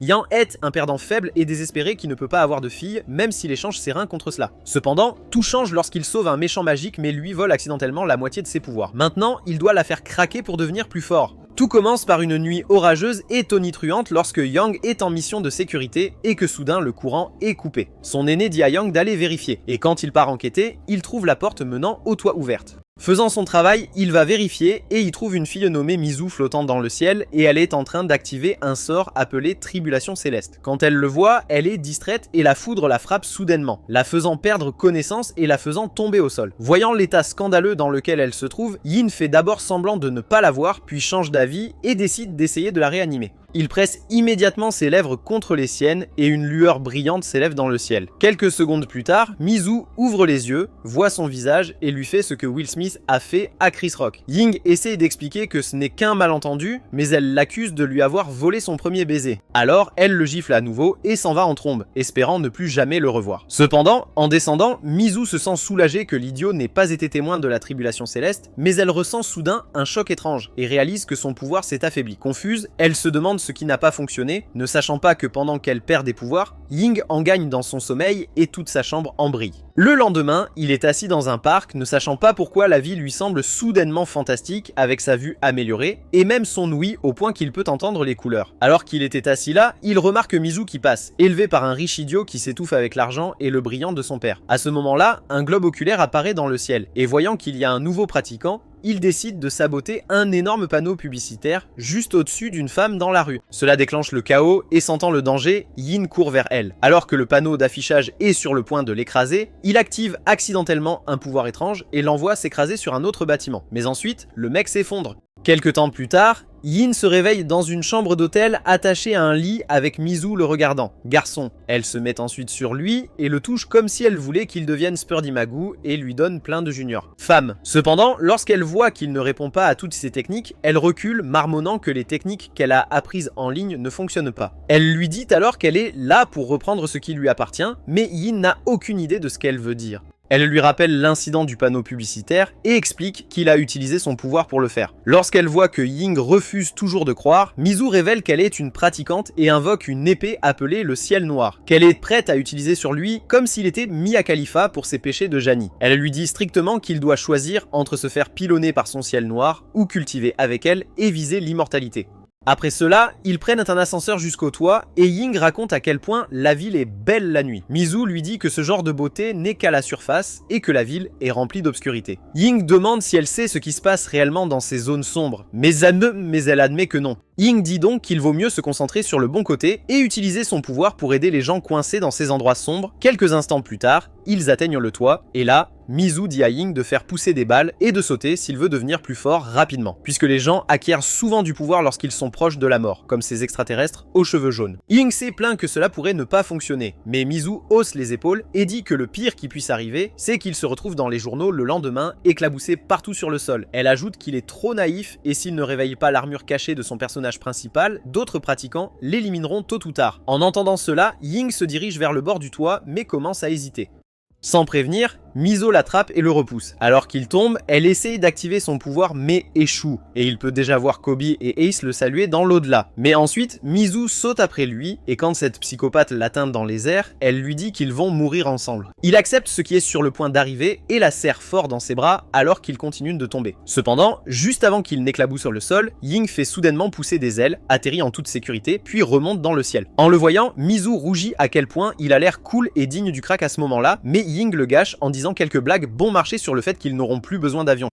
Yang est un perdant faible et désespéré qui ne peut pas avoir de fille, même s'il échange ses reins contre cela. Cependant, tout change lorsqu'il sauve un méchant magique mais lui vole accidentellement la moitié de ses pouvoirs. Maintenant, il doit la faire craquer pour devenir plus fort. Tout commence par une nuit orageuse et tonitruante lorsque Yang est en mission de sécurité et que soudain le courant est coupé. Son aîné dit à Yang d'aller vérifier, et quand il part enquêter, il trouve la porte menant au toit ouverte. Faisant son travail, il va vérifier et y trouve une fille nommée Mizu flottant dans le ciel et elle est en train d'activer un sort appelé Tribulation Céleste. Quand elle le voit, elle est distraite et la foudre la frappe soudainement, la faisant perdre connaissance et la faisant tomber au sol. Voyant l'état scandaleux dans lequel elle se trouve, Yin fait d'abord semblant de ne pas la voir, puis change d'avis et décide d'essayer de la réanimer. Il presse immédiatement ses lèvres contre les siennes et une lueur brillante s'élève dans le ciel. Quelques secondes plus tard, Mizu ouvre les yeux, voit son visage et lui fait ce que Will Smith a fait à Chris Rock. Ying essaie d'expliquer que ce n'est qu'un malentendu, mais elle l'accuse de lui avoir volé son premier baiser. Alors, elle le gifle à nouveau et s'en va en trombe, espérant ne plus jamais le revoir. Cependant, en descendant, Mizu se sent soulagée que l'idiot n'ait pas été témoin de la tribulation céleste, mais elle ressent soudain un choc étrange et réalise que son pouvoir s'est affaibli. Confuse, elle se demande ce qui n'a pas fonctionné, ne sachant pas que pendant qu'elle perd des pouvoirs, Ying en gagne dans son sommeil et toute sa chambre en brille. Le lendemain, il est assis dans un parc, ne sachant pas pourquoi la vie lui semble soudainement fantastique avec sa vue améliorée et même son ouïe au point qu'il peut entendre les couleurs. Alors qu'il était assis là, il remarque Mizu qui passe, élevé par un riche idiot qui s'étouffe avec l'argent et le brillant de son père. À ce moment-là, un globe oculaire apparaît dans le ciel et voyant qu'il y a un nouveau pratiquant, il décide de saboter un énorme panneau publicitaire juste au-dessus d'une femme dans la rue. Cela déclenche le chaos et sentant le danger, Yin court vers elle. Alors que le panneau d'affichage est sur le point de l'écraser, il active accidentellement un pouvoir étrange et l'envoie s'écraser sur un autre bâtiment. Mais ensuite, le mec s'effondre. Quelque temps plus tard, Yin se réveille dans une chambre d'hôtel attachée à un lit avec Mizu le regardant. Garçon. Elle se met ensuite sur lui et le touche comme si elle voulait qu'il devienne Spurdy-Magoo et lui donne plein de juniors. Femme. Cependant, lorsqu'elle voit qu'il ne répond pas à toutes ses techniques, elle recule, marmonnant que les techniques qu'elle a apprises en ligne ne fonctionnent pas. Elle lui dit alors qu'elle est là pour reprendre ce qui lui appartient, mais Yin n'a aucune idée de ce qu'elle veut dire. Elle lui rappelle l'incident du panneau publicitaire et explique qu'il a utilisé son pouvoir pour le faire. Lorsqu'elle voit que Ying refuse toujours de croire, Mizu révèle qu'elle est une pratiquante et invoque une épée appelée le ciel noir, qu'elle est prête à utiliser sur lui comme s'il était Mia Khalifa pour ses péchés de Jani. Elle lui dit strictement qu'il doit choisir entre se faire pilonner par son ciel noir ou cultiver avec elle et viser l'immortalité. Après cela, ils prennent un ascenseur jusqu'au toit et Ying raconte à quel point la ville est belle la nuit. Mizu lui dit que ce genre de beauté n'est qu'à la surface et que la ville est remplie d'obscurité. Ying demande si elle sait ce qui se passe réellement dans ces zones sombres, mais elle admet que non. Ying dit donc qu'il vaut mieux se concentrer sur le bon côté et utiliser son pouvoir pour aider les gens coincés dans ces endroits sombres. Quelques instants plus tard, ils atteignent le toit et là, Mizu dit à Ying de faire pousser des balles et de sauter s'il veut devenir plus fort rapidement, puisque les gens acquièrent souvent du pouvoir lorsqu'ils sont proches de la mort, comme ces extraterrestres aux cheveux jaunes. Ying s'est plaint que cela pourrait ne pas fonctionner, mais Mizu hausse les épaules et dit que le pire qui puisse arriver, c'est qu'il se retrouve dans les journaux le lendemain, éclaboussé partout sur le sol. Elle ajoute qu'il est trop naïf et s'il ne réveille pas l'armure cachée de son personnage principal, d'autres pratiquants l'élimineront tôt ou tard. En entendant cela, Ying se dirige vers le bord du toit, mais commence à hésiter. Sans prévenir, Mizu l'attrape et le repousse. Alors qu'il tombe, elle essaye d'activer son pouvoir mais échoue. Et il peut déjà voir Kobe et Ace le saluer dans l'au-delà. Mais ensuite, Mizu saute après lui et quand cette psychopathe l'atteint dans les airs, elle lui dit qu'ils vont mourir ensemble. Il accepte ce qui est sur le point d'arriver et la serre fort dans ses bras alors qu'il continue de tomber. Cependant, juste avant qu'il n'éclabousse sur le sol, Ying fait soudainement pousser des ailes, atterrit en toute sécurité, puis remonte dans le ciel. En le voyant, Mizu rougit à quel point il a l'air cool et digne du crack à ce moment-là, mais Ying le gâche en disant quelques blagues bon marché sur le fait qu'ils n'auront plus besoin d'avion.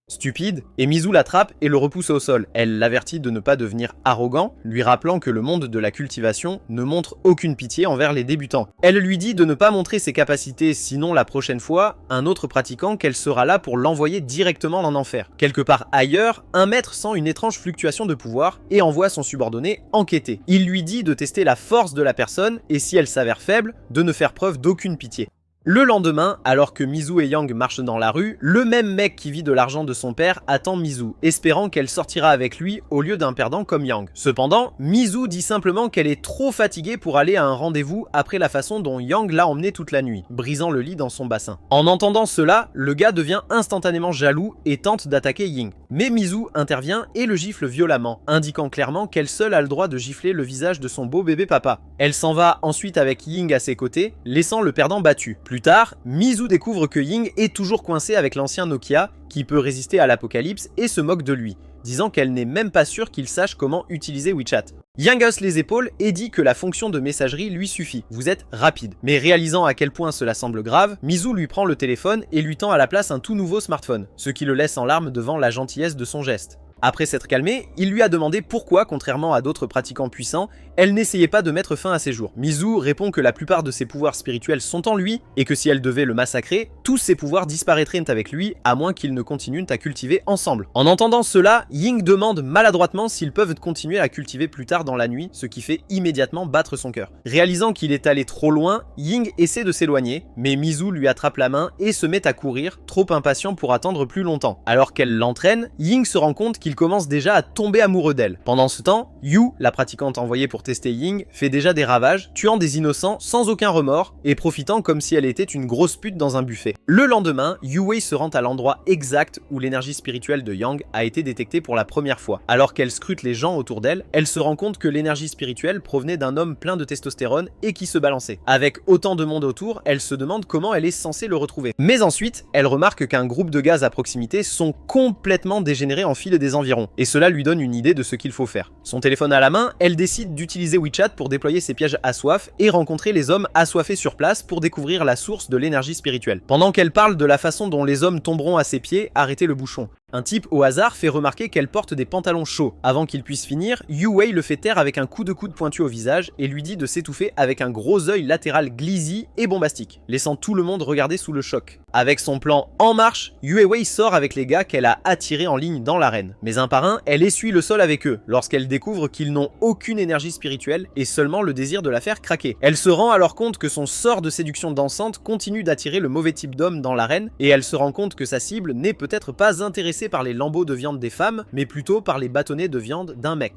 Stupide, et Mizu l'attrape et le repousse au sol. Elle l'avertit de ne pas devenir arrogant, lui rappelant que le monde de la cultivation ne montre aucune pitié envers les débutants. Elle lui dit de ne pas montrer ses capacités, sinon la prochaine fois, un autre pratiquant qu'elle sera là pour l'envoyer directement en enfer. Quelque part ailleurs, un maître sent une étrange fluctuation de pouvoir et envoie son subordonné enquêter. Il lui dit de tester la force de la personne et si elle s'avère faible, de ne faire preuve d'aucune pitié. Le lendemain, alors que Mizu et Yang marchent dans la rue, le même mec qui vit de l'argent de son père attend Mizu, espérant qu'elle sortira avec lui au lieu d'un perdant comme Yang. Cependant, Mizu dit simplement qu'elle est trop fatiguée pour aller à un rendez-vous après la façon dont Yang l'a emmenée toute la nuit, brisant le lit dans son bassin. En entendant cela, le gars devient instantanément jaloux et tente d'attaquer Ying. Mais Mizu intervient et le gifle violemment, indiquant clairement qu'elle seule a le droit de gifler le visage de son beau bébé papa. Elle s'en va ensuite avec Ying à ses côtés, laissant le perdant battu. Plus tard, Mizu découvre que Ying est toujours coincé avec l'ancien Nokia, qui peut résister à l'apocalypse, et se moque de lui, disant qu'elle n'est même pas sûre qu'il sache comment utiliser WeChat. Yang hausse les épaules et dit que la fonction de messagerie lui suffit, vous êtes rapide. Mais réalisant à quel point cela semble grave, Mizu lui prend le téléphone et lui tend à la place un tout nouveau smartphone, ce qui le laisse en larmes devant la gentillesse de son geste. Après s'être calmé, il lui a demandé pourquoi, contrairement à d'autres pratiquants puissants, elle n'essayait pas de mettre fin à ses jours. Mizu répond que la plupart de ses pouvoirs spirituels sont en lui, et que si elle devait le massacrer, tous ses pouvoirs disparaîtraient avec lui, à moins qu'ils ne continuent à cultiver ensemble. En entendant cela, Ying demande maladroitement s'ils peuvent continuer à cultiver plus tard dans la nuit, ce qui fait immédiatement battre son cœur. Réalisant qu'il est allé trop loin, Ying essaie de s'éloigner, mais Mizu lui attrape la main et se met à courir, trop impatient pour attendre plus longtemps. Alors qu'elle l'entraîne, Ying se rend compte qu'il commence déjà à tomber amoureux d'elle. Pendant ce temps, Yu, la pratiquante envoyée pour tester Ying, fait déjà des ravages, tuant des innocents sans aucun remords et profitant comme si elle était une grosse pute dans un buffet. Le lendemain, Yu Wei se rend à l'endroit exact où l'énergie spirituelle de Yang a été détectée pour la première fois. Alors qu'elle scrute les gens autour d'elle, elle se rend compte que l'énergie spirituelle provenait d'un homme plein de testostérone et qui se balançait. Avec autant de monde autour, elle se demande comment elle est censée le retrouver. Mais ensuite, elle remarque qu'un groupe de gaz à proximité sont complètement dégénérés en fil des environs, et cela lui donne une idée de ce qu'il faut faire. Son téléphone à la main, elle décide d'utiliser WeChat pour déployer ses pièges à soif et rencontrer les hommes assoiffés sur place pour découvrir la source de l'énergie spirituelle. Pendant qu'elle parle de la façon dont les hommes tomberont à ses pieds, arrêtez le bouchon. Un type au hasard fait remarquer qu'elle porte des pantalons chauds. Avant qu'il puisse finir, Yu Wei le fait taire avec un coup de coude pointu au visage et lui dit de s'étouffer avec un gros œil latéral glizy et bombastique, laissant tout le monde regarder sous le choc. Avec son plan en marche, Yu Wei sort avec les gars qu'elle a attirés en ligne dans l'arène. Mais un par un, elle essuie le sol avec eux, lorsqu'elle découvre qu'ils n'ont aucune énergie spirituelle et seulement le désir de la faire craquer. Elle se rend alors compte que son sort de séduction dansante continue d'attirer le mauvais type d'homme dans l'arène, et elle se rend compte que sa cible n'est peut-être pas intéressée par les lambeaux de viande des femmes, mais plutôt par les bâtonnets de viande d'un mec.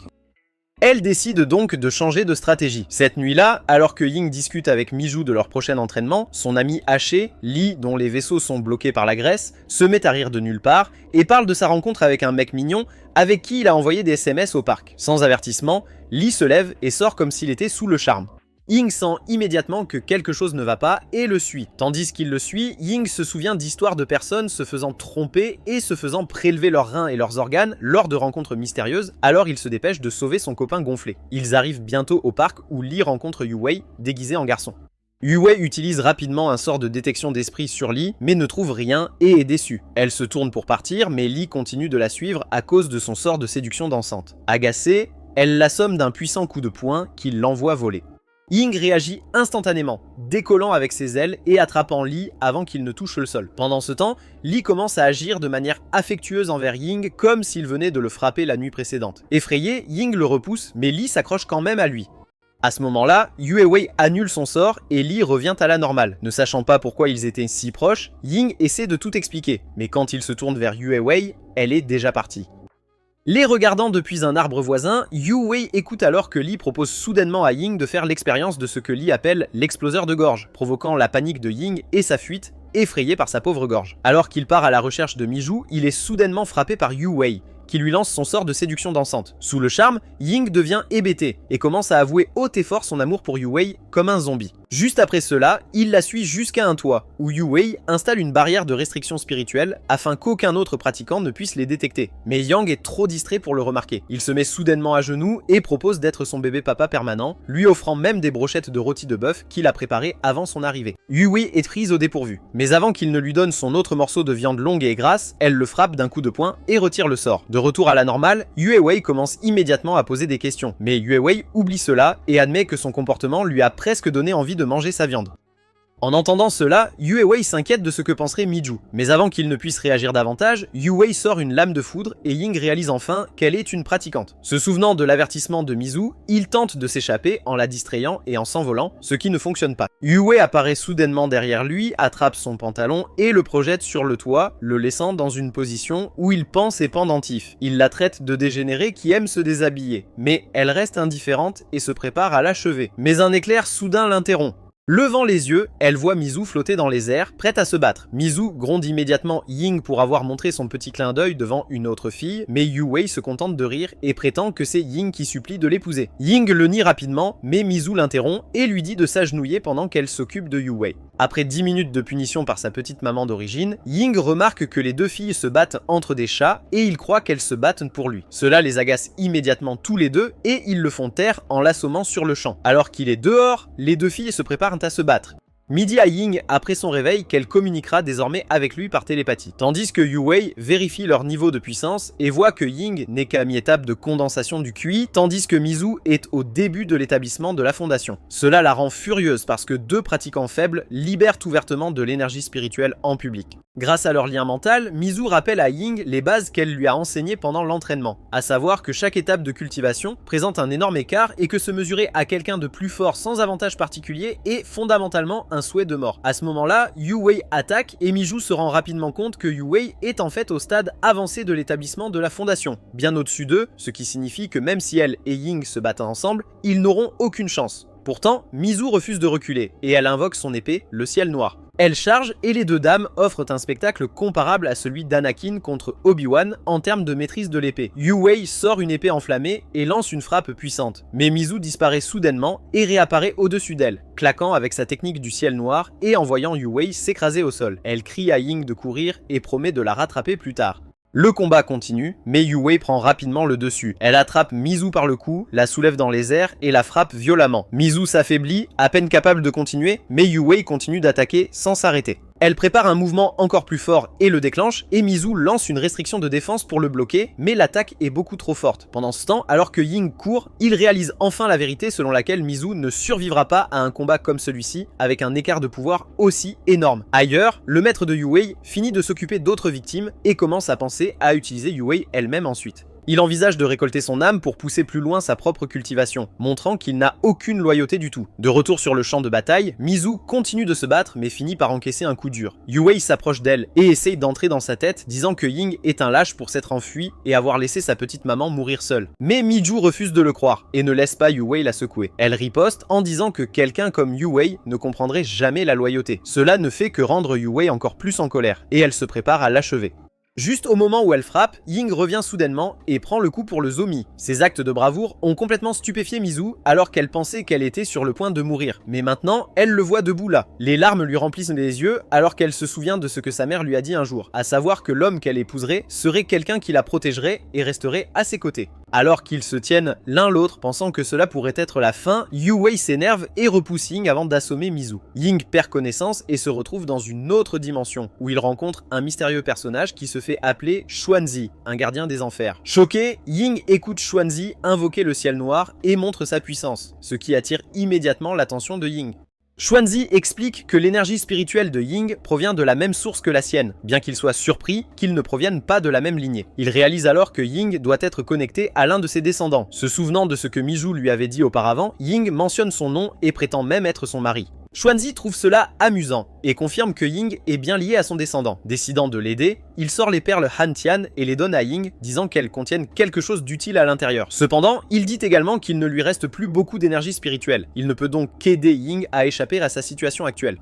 Elle décide donc de changer de stratégie. Cette nuit-là, alors que Ying discute avec Mizu de leur prochain entraînement, son ami Haché, Lee, dont les vaisseaux sont bloqués par la graisse, se met à rire de nulle part et parle de sa rencontre avec un mec mignon avec qui il a envoyé des SMS au parc. Sans avertissement, Lee se lève et sort comme s'il était sous le charme. Ying sent immédiatement que quelque chose ne va pas et le suit. Tandis qu'il le suit, Ying se souvient d'histoires de personnes se faisant tromper et se faisant prélever leurs reins et leurs organes lors de rencontres mystérieuses, alors il se dépêche de sauver son copain gonflé. Ils arrivent bientôt au parc où Lee rencontre Yu Wei, déguisé en garçon. Yu Wei utilise rapidement un sort de détection d'esprit sur Lee, mais ne trouve rien et est déçue. Elle se tourne pour partir, mais Lee continue de la suivre à cause de son sort de séduction dansante. Agacée, elle l'assomme d'un puissant coup de poing qui l'envoie voler. Ying réagit instantanément, décollant avec ses ailes et attrapant Lee avant qu'il ne touche le sol. Pendant ce temps, Lee commence à agir de manière affectueuse envers Ying comme s'il venait de le frapper la nuit précédente. Effrayé, Ying le repousse, mais Lee s'accroche quand même à lui. À ce moment-là, Yu Wei annule son sort et Lee revient à la normale. Ne sachant pas pourquoi ils étaient si proches, Ying essaie de tout expliquer, mais quand il se tourne vers Yu Wei, elle est déjà partie. Les regardant depuis un arbre voisin, Yu Wei écoute alors que Lee propose soudainement à Ying de faire l'expérience de ce que Lee appelle l'exploseur de gorge, provoquant la panique de Ying et sa fuite, effrayé par sa pauvre gorge. Alors qu'il part à la recherche de Mizu, il est soudainement frappé par Yu Wei, qui lui lance son sort de séduction dansante. Sous le charme, Ying devient hébété et commence à avouer haut et fort son amour pour Yu Wei comme un zombie. Juste après cela, il la suit jusqu'à un toit, où Yu Wei installe une barrière de restriction spirituelle afin qu'aucun autre pratiquant ne puisse les détecter. Mais Yang est trop distrait pour le remarquer. Il se met soudainement à genoux et propose d'être son bébé papa permanent, lui offrant même des brochettes de rôti de bœuf qu'il a préparées avant son arrivée. Yu Wei est prise au dépourvu. Mais avant qu'il ne lui donne son autre morceau de viande longue et grasse, elle le frappe d'un coup de poing et retire le sort. De retour à la normale, Yu Wei commence immédiatement à poser des questions. Mais Yu Wei oublie cela et admet que son comportement lui a presque donné envie de manger sa viande. En entendant cela, Yue Wei s'inquiète de ce que penserait Miju. Mais avant qu'il ne puisse réagir davantage, Yue Wei sort une lame de foudre et Ying réalise enfin qu'elle est une pratiquante. Se souvenant de l'avertissement de Mizu, il tente de s'échapper en la distrayant et en s'envolant, ce qui ne fonctionne pas. Yue Wei apparaît soudainement derrière lui, attrape son pantalon et le projette sur le toit, le laissant dans une position où il pense et pendentif. Il la traite de dégénérée qui aime se déshabiller, mais elle reste indifférente et se prépare à l'achever. Mais un éclair soudain l'interrompt. Levant les yeux, elle voit Mizu flotter dans les airs, prête à se battre. Mizu gronde immédiatement Ying pour avoir montré son petit clin d'œil devant une autre fille, mais Yue Wei se contente de rire et prétend que c'est Ying qui supplie de l'épouser. Ying le nie rapidement, mais Mizu l'interrompt et lui dit de s'agenouiller pendant qu'elle s'occupe de Yue Wei. Après 10 minutes de punition par sa petite maman d'origine, Ying remarque que les deux filles se battent entre des chats et il croit qu'elles se battent pour lui. Cela les agace immédiatement tous les deux et ils le font taire en l'assommant sur le champ. Alors qu'il est dehors, les deux filles se préparent à se battre. Midi à Ying après son réveil qu'elle communiquera désormais avec lui par télépathie, tandis que Yue Wei vérifie leur niveau de puissance et voit que Ying n'est qu'à mi-étape de condensation du QI, tandis que Mizu est au début de l'établissement de la fondation. Cela la rend furieuse parce que deux pratiquants faibles libèrent ouvertement de l'énergie spirituelle en public. Grâce à leur lien mental, Mizu rappelle à Ying les bases qu'elle lui a enseignées pendant l'entraînement, à savoir que chaque étape de cultivation présente un énorme écart et que se mesurer à quelqu'un de plus fort sans avantage particulier est fondamentalement un souhait de mort. À ce moment-là, Yue Wei attaque et Miju se rend rapidement compte que Yue Wei est en fait au stade avancé de l'établissement de la fondation, bien au-dessus d'eux, ce qui signifie que même si elle et Ying se battent ensemble, ils n'auront aucune chance. Pourtant, Mizu refuse de reculer et elle invoque son épée, le ciel noir. Elle charge et les deux dames offrent un spectacle comparable à celui d'Anakin contre Obi-Wan en termes de maîtrise de l'épée. Yue Wei sort une épée enflammée et lance une frappe puissante, mais Mizu disparaît soudainement et réapparaît au-dessus d'elle, claquant avec sa technique du ciel noir et envoyant Yue Wei s'écraser au sol. Elle crie à Ying de courir et promet de la rattraper plus tard. Le combat continue, mais Yue Wei prend rapidement le dessus. Elle attrape Mizu par le cou, la soulève dans les airs et la frappe violemment. Mizu s'affaiblit, à peine capable de continuer, mais Yue Wei continue d'attaquer sans s'arrêter. Elle prépare un mouvement encore plus fort et le déclenche, et Mizu lance une restriction de défense pour le bloquer, mais l'attaque est beaucoup trop forte. Pendant ce temps, alors que Ying court, il réalise enfin la vérité selon laquelle Mizu ne survivra pas à un combat comme celui-ci, avec un écart de pouvoir aussi énorme. Ailleurs, le maître de Yue Wei finit de s'occuper d'autres victimes et commence à penser à utiliser Yue Wei elle-même ensuite. Il envisage de récolter son âme pour pousser plus loin sa propre cultivation, montrant qu'il n'a aucune loyauté du tout. De retour sur le champ de bataille, Mizu continue de se battre mais finit par encaisser un coup dur. Yue Wei s'approche d'elle et essaye d'entrer dans sa tête, disant que Ying est un lâche pour s'être enfui et avoir laissé sa petite maman mourir seule. Mais Miju refuse de le croire et ne laisse pas Yue Wei la secouer. Elle riposte en disant que quelqu'un comme Yue Wei ne comprendrait jamais la loyauté. Cela ne fait que rendre Yue Wei encore plus en colère, et elle se prépare à l'achever. Juste au moment où elle frappe, Ying revient soudainement et prend le coup pour le Zomi. Ses actes de bravoure ont complètement stupéfié Mizu alors qu'elle pensait qu'elle était sur le point de mourir. Mais maintenant, elle le voit debout là. Les larmes lui remplissent les yeux alors qu'elle se souvient de ce que sa mère lui a dit un jour, à savoir que l'homme qu'elle épouserait serait quelqu'un qui la protégerait et resterait à ses côtés. Alors qu'ils se tiennent l'un l'autre pensant que cela pourrait être la fin, Yue Wei s'énerve et repousse Ying avant d'assommer Mizu. Ying perd connaissance et se retrouve dans une autre dimension, où il rencontre un mystérieux personnage qui se fait appeler Xuanzi, un gardien des enfers. Choqué, Ying écoute Xuanzi invoquer le ciel noir et montre sa puissance, ce qui attire immédiatement l'attention de Ying. Xuanzi explique que l'énergie spirituelle de Ying provient de la même source que la sienne, bien qu'il soit surpris qu'ils ne proviennent pas de la même lignée. Il réalise alors que Ying doit être connecté à l'un de ses descendants. Se souvenant de ce que Miju lui avait dit auparavant, Ying mentionne son nom et prétend même être son mari. Xuanzi trouve cela amusant et confirme que Ying est bien lié à son descendant. Décidant de l'aider, il sort les perles Han Tian et les donne à Ying, disant qu'elles contiennent quelque chose d'utile à l'intérieur. Cependant, il dit également qu'il ne lui reste plus beaucoup d'énergie spirituelle. Il ne peut donc qu'aider Ying à échapper à sa situation actuelle.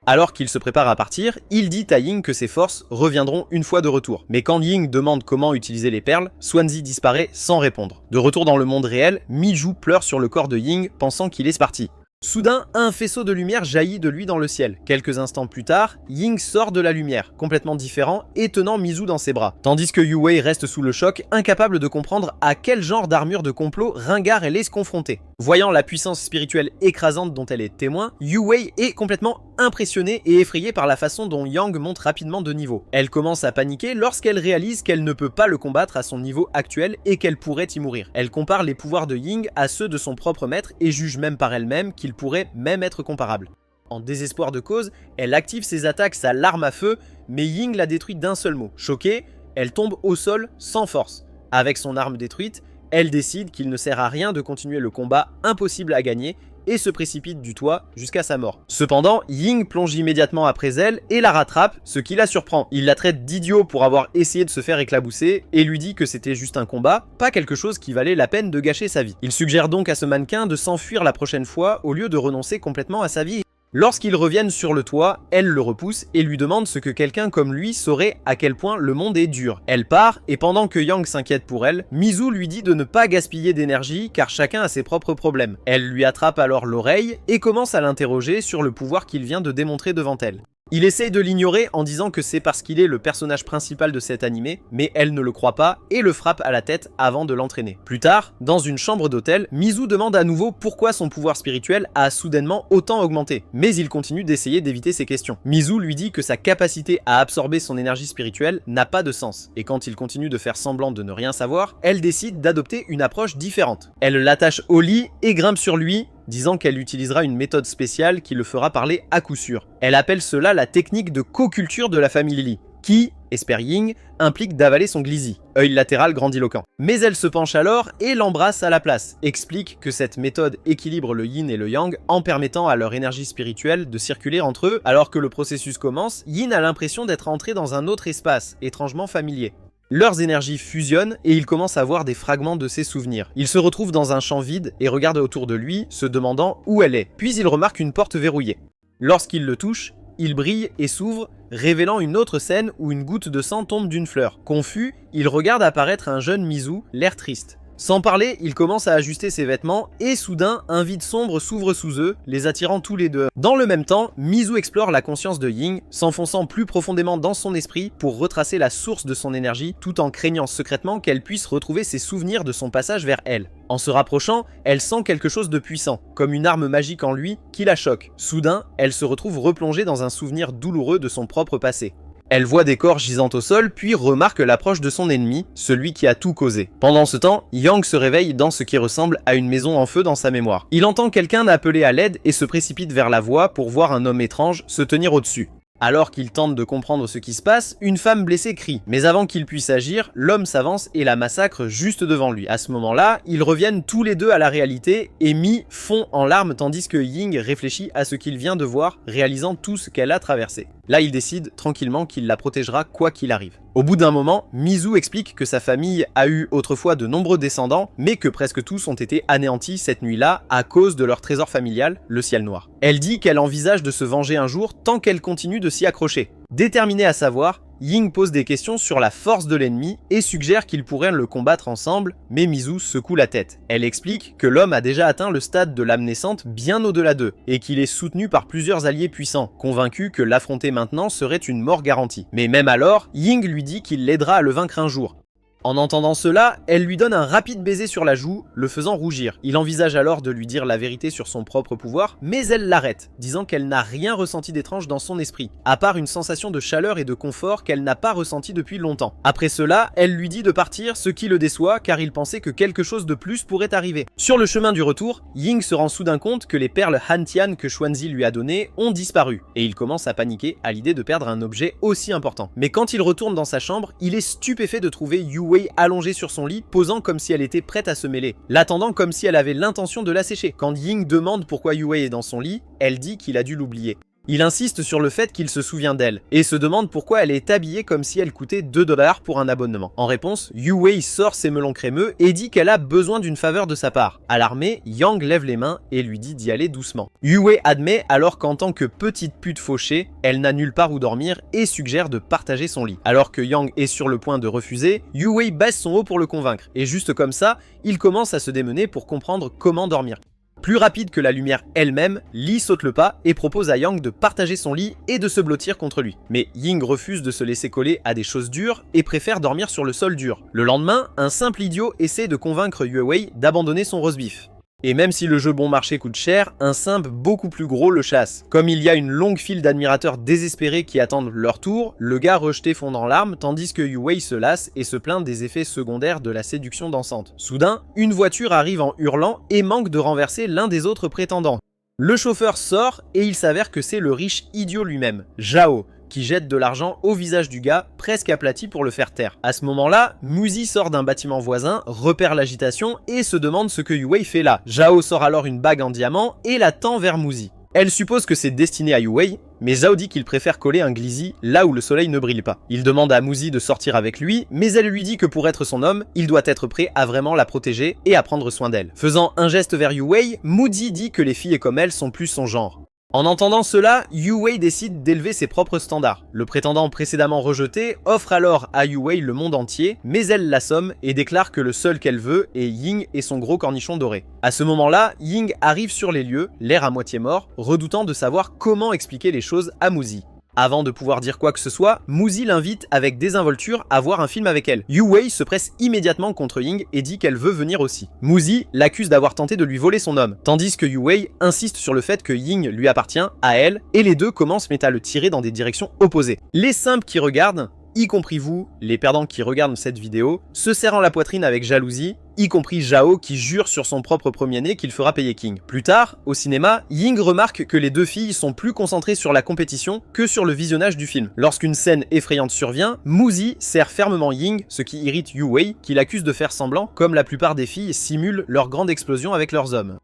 Alors qu'il se prépare à partir, il dit à Ying que ses forces reviendront une fois de retour. Mais quand Ying demande comment utiliser les perles, Xuanzi disparaît sans répondre. De retour dans le monde réel, Miju pleure sur le corps de Ying, pensant qu'il est parti. Soudain, un faisceau de lumière jaillit de lui dans le ciel. Quelques instants plus tard, Ying sort de la lumière, complètement différent et tenant Mizu dans ses bras. Tandis que Yue Wei reste sous le choc, incapable de comprendre à quel genre d'armure de complot ringard elle est se confronter. Voyant la puissance spirituelle écrasante dont elle est témoin, Yue Wei est complètement impressionnée et effrayée par la façon dont Yang monte rapidement de niveau. Elle commence à paniquer lorsqu'elle réalise qu'elle ne peut pas le combattre à son niveau actuel et qu'elle pourrait y mourir. Elle compare les pouvoirs de Ying à ceux de son propre maître et juge même par elle-même qu'il pourrait même être comparable. En désespoir de cause, elle active ses attaques, sa larme à feu, mais Ying la détruit d'un seul mot. Choquée, elle tombe au sol sans force. Avec son arme détruite, elle décide qu'il ne sert à rien de continuer le combat impossible à gagner et se précipite du toit jusqu'à sa mort. Cependant, Ying plonge immédiatement après elle et la rattrape, ce qui la surprend. Il la traite d'idiot pour avoir essayé de se faire éclabousser et lui dit que c'était juste un combat, pas quelque chose qui valait la peine de gâcher sa vie. Il suggère donc à ce mannequin de s'enfuir la prochaine fois au lieu de renoncer complètement à sa vie. Lorsqu'ils reviennent sur le toit, elle le repousse et lui demande ce que quelqu'un comme lui saurait à quel point le monde est dur. Elle part et pendant que Yang s'inquiète pour elle, Mizu lui dit de ne pas gaspiller d'énergie car chacun a ses propres problèmes. Elle lui attrape alors l'oreille et commence à l'interroger sur le pouvoir qu'il vient de démontrer devant elle. Il essaye de l'ignorer en disant que c'est parce qu'il est le personnage principal de cet animé, mais elle ne le croit pas et le frappe à la tête avant de l'entraîner. Plus tard, dans une chambre d'hôtel, Mizu demande à nouveau pourquoi son pouvoir spirituel a soudainement autant augmenté, mais il continue d'essayer d'éviter ces questions. Mizu lui dit que sa capacité à absorber son énergie spirituelle n'a pas de sens, et quand il continue de faire semblant de ne rien savoir, elle décide d'adopter une approche différente. Elle l'attache au lit et grimpe sur lui, disant qu'elle utilisera une méthode spéciale qui le fera parler à coup sûr. Elle appelle cela la technique de co-culture de la famille Lee, qui, espère Ying, implique d'avaler son glizi, œil latéral grandiloquent. Mais elle se penche alors et l'embrasse à la place, explique que cette méthode équilibre le yin et le yang en permettant à leur énergie spirituelle de circuler entre eux. Alors que le processus commence, Yin a l'impression d'être entré dans un autre espace, étrangement familier. Leurs énergies fusionnent et il commence à voir des fragments de ses souvenirs. Il se retrouve dans un champ vide et regarde autour de lui, se demandant où elle est. Puis il remarque une porte verrouillée. Lorsqu'il le touche, il brille et s'ouvre, révélant une autre scène où une goutte de sang tombe d'une fleur. Confus, il regarde apparaître un jeune Mizu, l'air triste. Sans parler, il commence à ajuster ses vêtements et soudain, un vide sombre s'ouvre sous eux, les attirant tous les deux. Dans le même temps, Mizu explore la conscience de Ying, s'enfonçant plus profondément dans son esprit pour retracer la source de son énergie tout en craignant secrètement qu'elle puisse retrouver ses souvenirs de son passage vers elle. En se rapprochant, elle sent quelque chose de puissant, comme une arme magique en lui qui la choque. Soudain, elle se retrouve replongée dans un souvenir douloureux de son propre passé. Elle voit des corps gisant au sol, puis remarque l'approche de son ennemi, celui qui a tout causé. Pendant ce temps, Yang se réveille dans ce qui ressemble à une maison en feu dans sa mémoire. Il entend quelqu'un appeler à l'aide et se précipite vers la voie pour voir un homme étrange se tenir au-dessus. Alors qu'il tente de comprendre ce qui se passe, une femme blessée crie. Mais avant qu'il puisse agir, l'homme s'avance et la massacre juste devant lui. À ce moment-là, ils reviennent tous les deux à la réalité et Mi fond en larmes tandis que Ying réfléchit à ce qu'il vient de voir, réalisant tout ce qu'elle a traversé. Là, il décide tranquillement qu'il la protégera quoi qu'il arrive. Au bout d'un moment, Mizu explique que sa famille a eu autrefois de nombreux descendants, mais que presque tous ont été anéantis cette nuit-là à cause de leur trésor familial, le ciel noir. Elle dit qu'elle envisage de se venger un jour tant qu'elle continue de s'y accrocher. Déterminée à savoir, Ying pose des questions sur la force de l'ennemi et suggère qu'ils pourraient le combattre ensemble, mais Mizu secoue la tête. Elle explique que l'homme a déjà atteint le stade de l'âme naissante bien au-delà d'eux, et qu'il est soutenu par plusieurs alliés puissants, convaincu que l'affronter maintenant serait une mort garantie. Mais même alors, Ying lui dit qu'il l'aidera à le vaincre un jour. En entendant cela, elle lui donne un rapide baiser sur la joue, le faisant rougir. Il envisage alors de lui dire la vérité sur son propre pouvoir, mais elle l'arrête, disant qu'elle n'a rien ressenti d'étrange dans son esprit, à part une sensation de chaleur et de confort qu'elle n'a pas ressenti depuis longtemps. Après cela, elle lui dit de partir, ce qui le déçoit, car il pensait que quelque chose de plus pourrait arriver. Sur le chemin du retour, Ying se rend soudain compte que les perles Hantian que Xuanzi lui a données ont disparu, et il commence à paniquer à l'idée de perdre un objet aussi important. Mais quand il retourne dans sa chambre, il est stupéfait de trouver Yu Wei allongée sur son lit, posant comme si elle était prête à se mêler, l'attendant comme si elle avait l'intention de l'assécher. Quand Ying demande pourquoi Yu Wei est dans son lit, elle dit qu'il a dû l'oublier. Il insiste sur le fait qu'il se souvient d'elle, et se demande pourquoi elle est habillée comme si elle coûtait 2 $ pour un abonnement. En réponse, Yu Wei sort ses melons crémeux et dit qu'elle a besoin d'une faveur de sa part. Alarmée, Yang lève les mains et lui dit d'y aller doucement. Yu Wei admet alors qu'en tant que petite pute fauchée, elle n'a nulle part où dormir et suggère de partager son lit. Alors que Yang est sur le point de refuser, Yu Wei baisse son haut pour le convaincre, et juste comme ça, il commence à se démener pour comprendre comment dormir. Plus rapide que la lumière elle-même, Lee saute le pas et propose à Yang de partager son lit et de se blottir contre lui. Mais Ying refuse de se laisser coller à des choses dures et préfère dormir sur le sol dur. Le lendemain, un simple idiot essaie de convaincre Yue Wei d'abandonner son roast beef. Et même si le jeu bon marché coûte cher, un simp beaucoup plus gros le chasse. Comme il y a une longue file d'admirateurs désespérés qui attendent leur tour, le gars rejeté fond en larmes tandis que Yu Wei se lasse et se plaint des effets secondaires de la séduction dansante. Soudain, une voiture arrive en hurlant et manque de renverser l'un des autres prétendants. Le chauffeur sort et il s'avère que c'est le riche idiot lui-même, Zhao, qui jette de l'argent au visage du gars, presque aplati pour le faire taire. À ce moment-là, Muzi sort d'un bâtiment voisin, repère l'agitation et se demande ce que Yue fait là. Zhao sort alors une bague en diamant et la tend vers Muzi. Elle suppose que c'est destiné à Yue, mais Zhao dit qu'il préfère coller un glizy là où le soleil ne brille pas. Il demande à Muzi de sortir avec lui, mais elle lui dit que pour être son homme, il doit être prêt à vraiment la protéger et à prendre soin d'elle. Faisant un geste vers Yue, Muzi dit que les filles comme elle sont plus son genre. En entendant cela, Yue décide d'élever ses propres standards. Le prétendant précédemment rejeté offre alors à Yue le monde entier, mais elle l'assomme et déclare que le seul qu'elle veut est Ying et son gros cornichon doré. À ce moment-là, Ying arrive sur les lieux, l'air à moitié mort, redoutant de savoir comment expliquer les choses à Muzi. Avant de pouvoir dire quoi que ce soit, Muzi l'invite avec désinvolture à voir un film avec elle. Yue se presse immédiatement contre Ying et dit qu'elle veut venir aussi. Muzi l'accuse d'avoir tenté de lui voler son homme, tandis que Yue insiste sur le fait que Ying lui appartient, à elle, et les deux commencent à le tirer dans des directions opposées. Les simples qui regardent, y compris vous, les perdants qui regardent cette vidéo, se serrant la poitrine avec jalousie, y compris Zhao qui jure sur son propre premier-né qu'il fera payer King. Plus tard, au cinéma, Ying remarque que les deux filles sont plus concentrées sur la compétition que sur le visionnage du film. Lorsqu'une scène effrayante survient, Muzi serre fermement Ying, ce qui irrite Yue, qui l'accuse de faire semblant, comme la plupart des filles simulent leur grande explosion avec leurs hommes.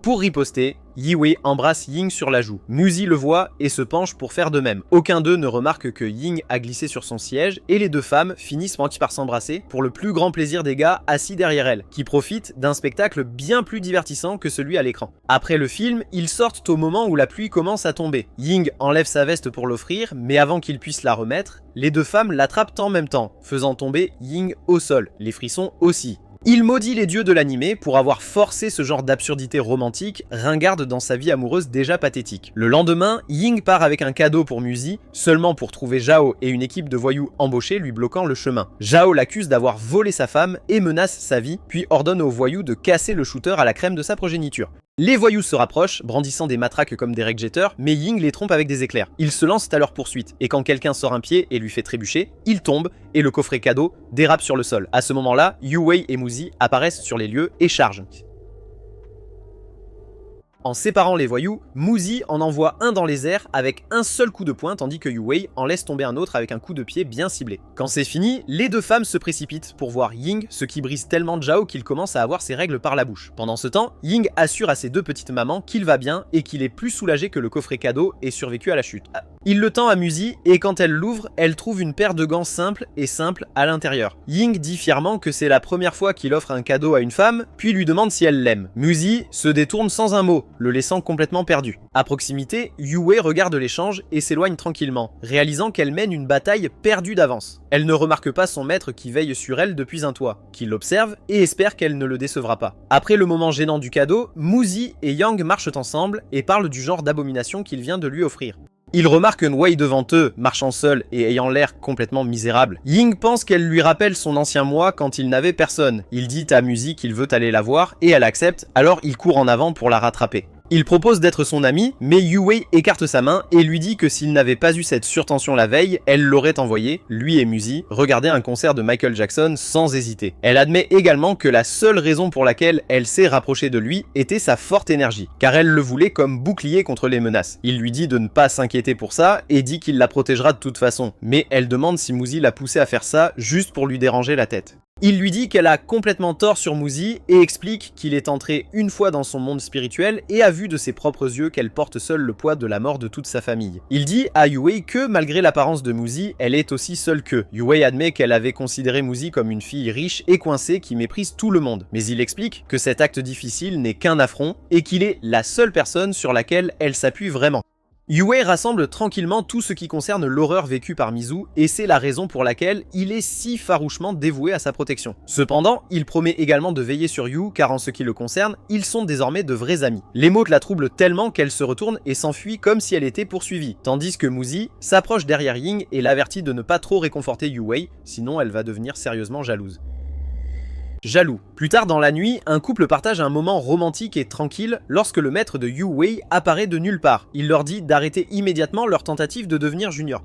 Pour riposter, Yue embrasse Ying sur la joue. Muzi le voit et se penche pour faire de même. Aucun d'eux ne remarque que Ying a glissé sur son siège et les deux femmes finissent par s'embrasser pour le plus grand plaisir des gars assis derrière elles, qui profitent d'un spectacle bien plus divertissant que celui à l'écran. Après le film, ils sortent au moment où la pluie commence à tomber. Ying enlève sa veste pour l'offrir, mais avant qu'il puisse la remettre, les deux femmes l'attrapent en même temps, faisant tomber Ying au sol, les frissons aussi. Il maudit les dieux de l'animé pour avoir forcé ce genre d'absurdité romantique, ringarde dans sa vie amoureuse déjà pathétique. Le lendemain, Ying part avec un cadeau pour Muzi, seulement pour trouver Zhao et une équipe de voyous embauchés lui bloquant le chemin. Zhao l'accuse d'avoir volé sa femme et menace sa vie, puis ordonne aux voyous de casser le shooter à la crème de sa progéniture. Les voyous se rapprochent, brandissant des matraques comme des rejecteurs, mais Ying les trompe avec des éclairs. Ils se lancent à leur poursuite, et quand quelqu'un sort un pied et lui fait trébucher, il tombe, et le coffret cadeau dérape sur le sol. À ce moment-là, Yue et Muzi apparaissent sur les lieux et chargent. En séparant les voyous, Muzi en envoie un dans les airs avec un seul coup de poing tandis que Yue en laisse tomber un autre avec un coup de pied bien ciblé. Quand c'est fini, les deux femmes se précipitent pour voir Ying, ce qui brise tellement Zhao qu'il commence à avoir ses règles par la bouche. Pendant ce temps, Ying assure à ses deux petites mamans qu'il va bien et qu'il est plus soulagé que le coffret cadeau ait survécu à la chute. Il le tend à Muzi et quand elle l'ouvre, elle trouve une paire de gants simples à l'intérieur. Ying dit fièrement que c'est la première fois qu'il offre un cadeau à une femme, puis lui demande si elle l'aime. Muzi se détourne sans un mot, le laissant complètement perdu. À proximité, Yue regarde l'échange et s'éloigne tranquillement, réalisant qu'elle mène une bataille perdue d'avance. Elle ne remarque pas son maître qui veille sur elle depuis un toit, qui l'observe et espère qu'elle ne le décevra pas. Après le moment gênant du cadeau, Muzi et Yang marchent ensemble et parlent du genre d'abomination qu'il vient de lui offrir. Il remarque Nwei devant eux, marchant seul et ayant l'air complètement misérable. Ying pense qu'elle lui rappelle son ancien moi quand il n'avait personne. Il dit à Muzi qu'il veut aller la voir et elle accepte, alors il court en avant pour la rattraper. Il propose d'être son ami, mais Yue écarte sa main et lui dit que s'il n'avait pas eu cette surtension la veille, elle l'aurait envoyé, lui et Muzi, regarder un concert de Michael Jackson sans hésiter. Elle admet également que la seule raison pour laquelle elle s'est rapprochée de lui était sa forte énergie, car elle le voulait comme bouclier contre les menaces. Il lui dit de ne pas s'inquiéter pour ça et dit qu'il la protégera de toute façon, mais elle demande si Muzi l'a poussé à faire ça juste pour lui déranger la tête. Il lui dit qu'elle a complètement tort sur Muzi et explique qu'il est entré une fois dans son monde spirituel et a vu de ses propres yeux qu'elle porte seule le poids de la mort de toute sa famille. Il dit à Yue que malgré l'apparence de Muzi, elle est aussi seule qu'eux. Yue admet qu'elle avait considéré Muzi comme une fille riche et coincée qui méprise tout le monde, mais il explique que cet acte difficile n'est qu'un affront et qu'il est la seule personne sur laquelle elle s'appuie vraiment. Yue rassemble tranquillement tout ce qui concerne l'horreur vécue par Mizu et c'est la raison pour laquelle il est si farouchement dévoué à sa protection. Cependant, il promet également de veiller sur Yu car en ce qui le concerne, ils sont désormais de vrais amis. L'émeute la trouble tellement qu'elle se retourne et s'enfuit comme si elle était poursuivie, tandis que Muzi s'approche derrière Ying et l'avertit de ne pas trop réconforter Yue, sinon elle va devenir sérieusement jalouse. Jaloux. Plus tard dans la nuit, un couple partage un moment romantique et tranquille lorsque le maître de Yue apparaît de nulle part. Il leur dit d'arrêter immédiatement leur tentative de devenir junior.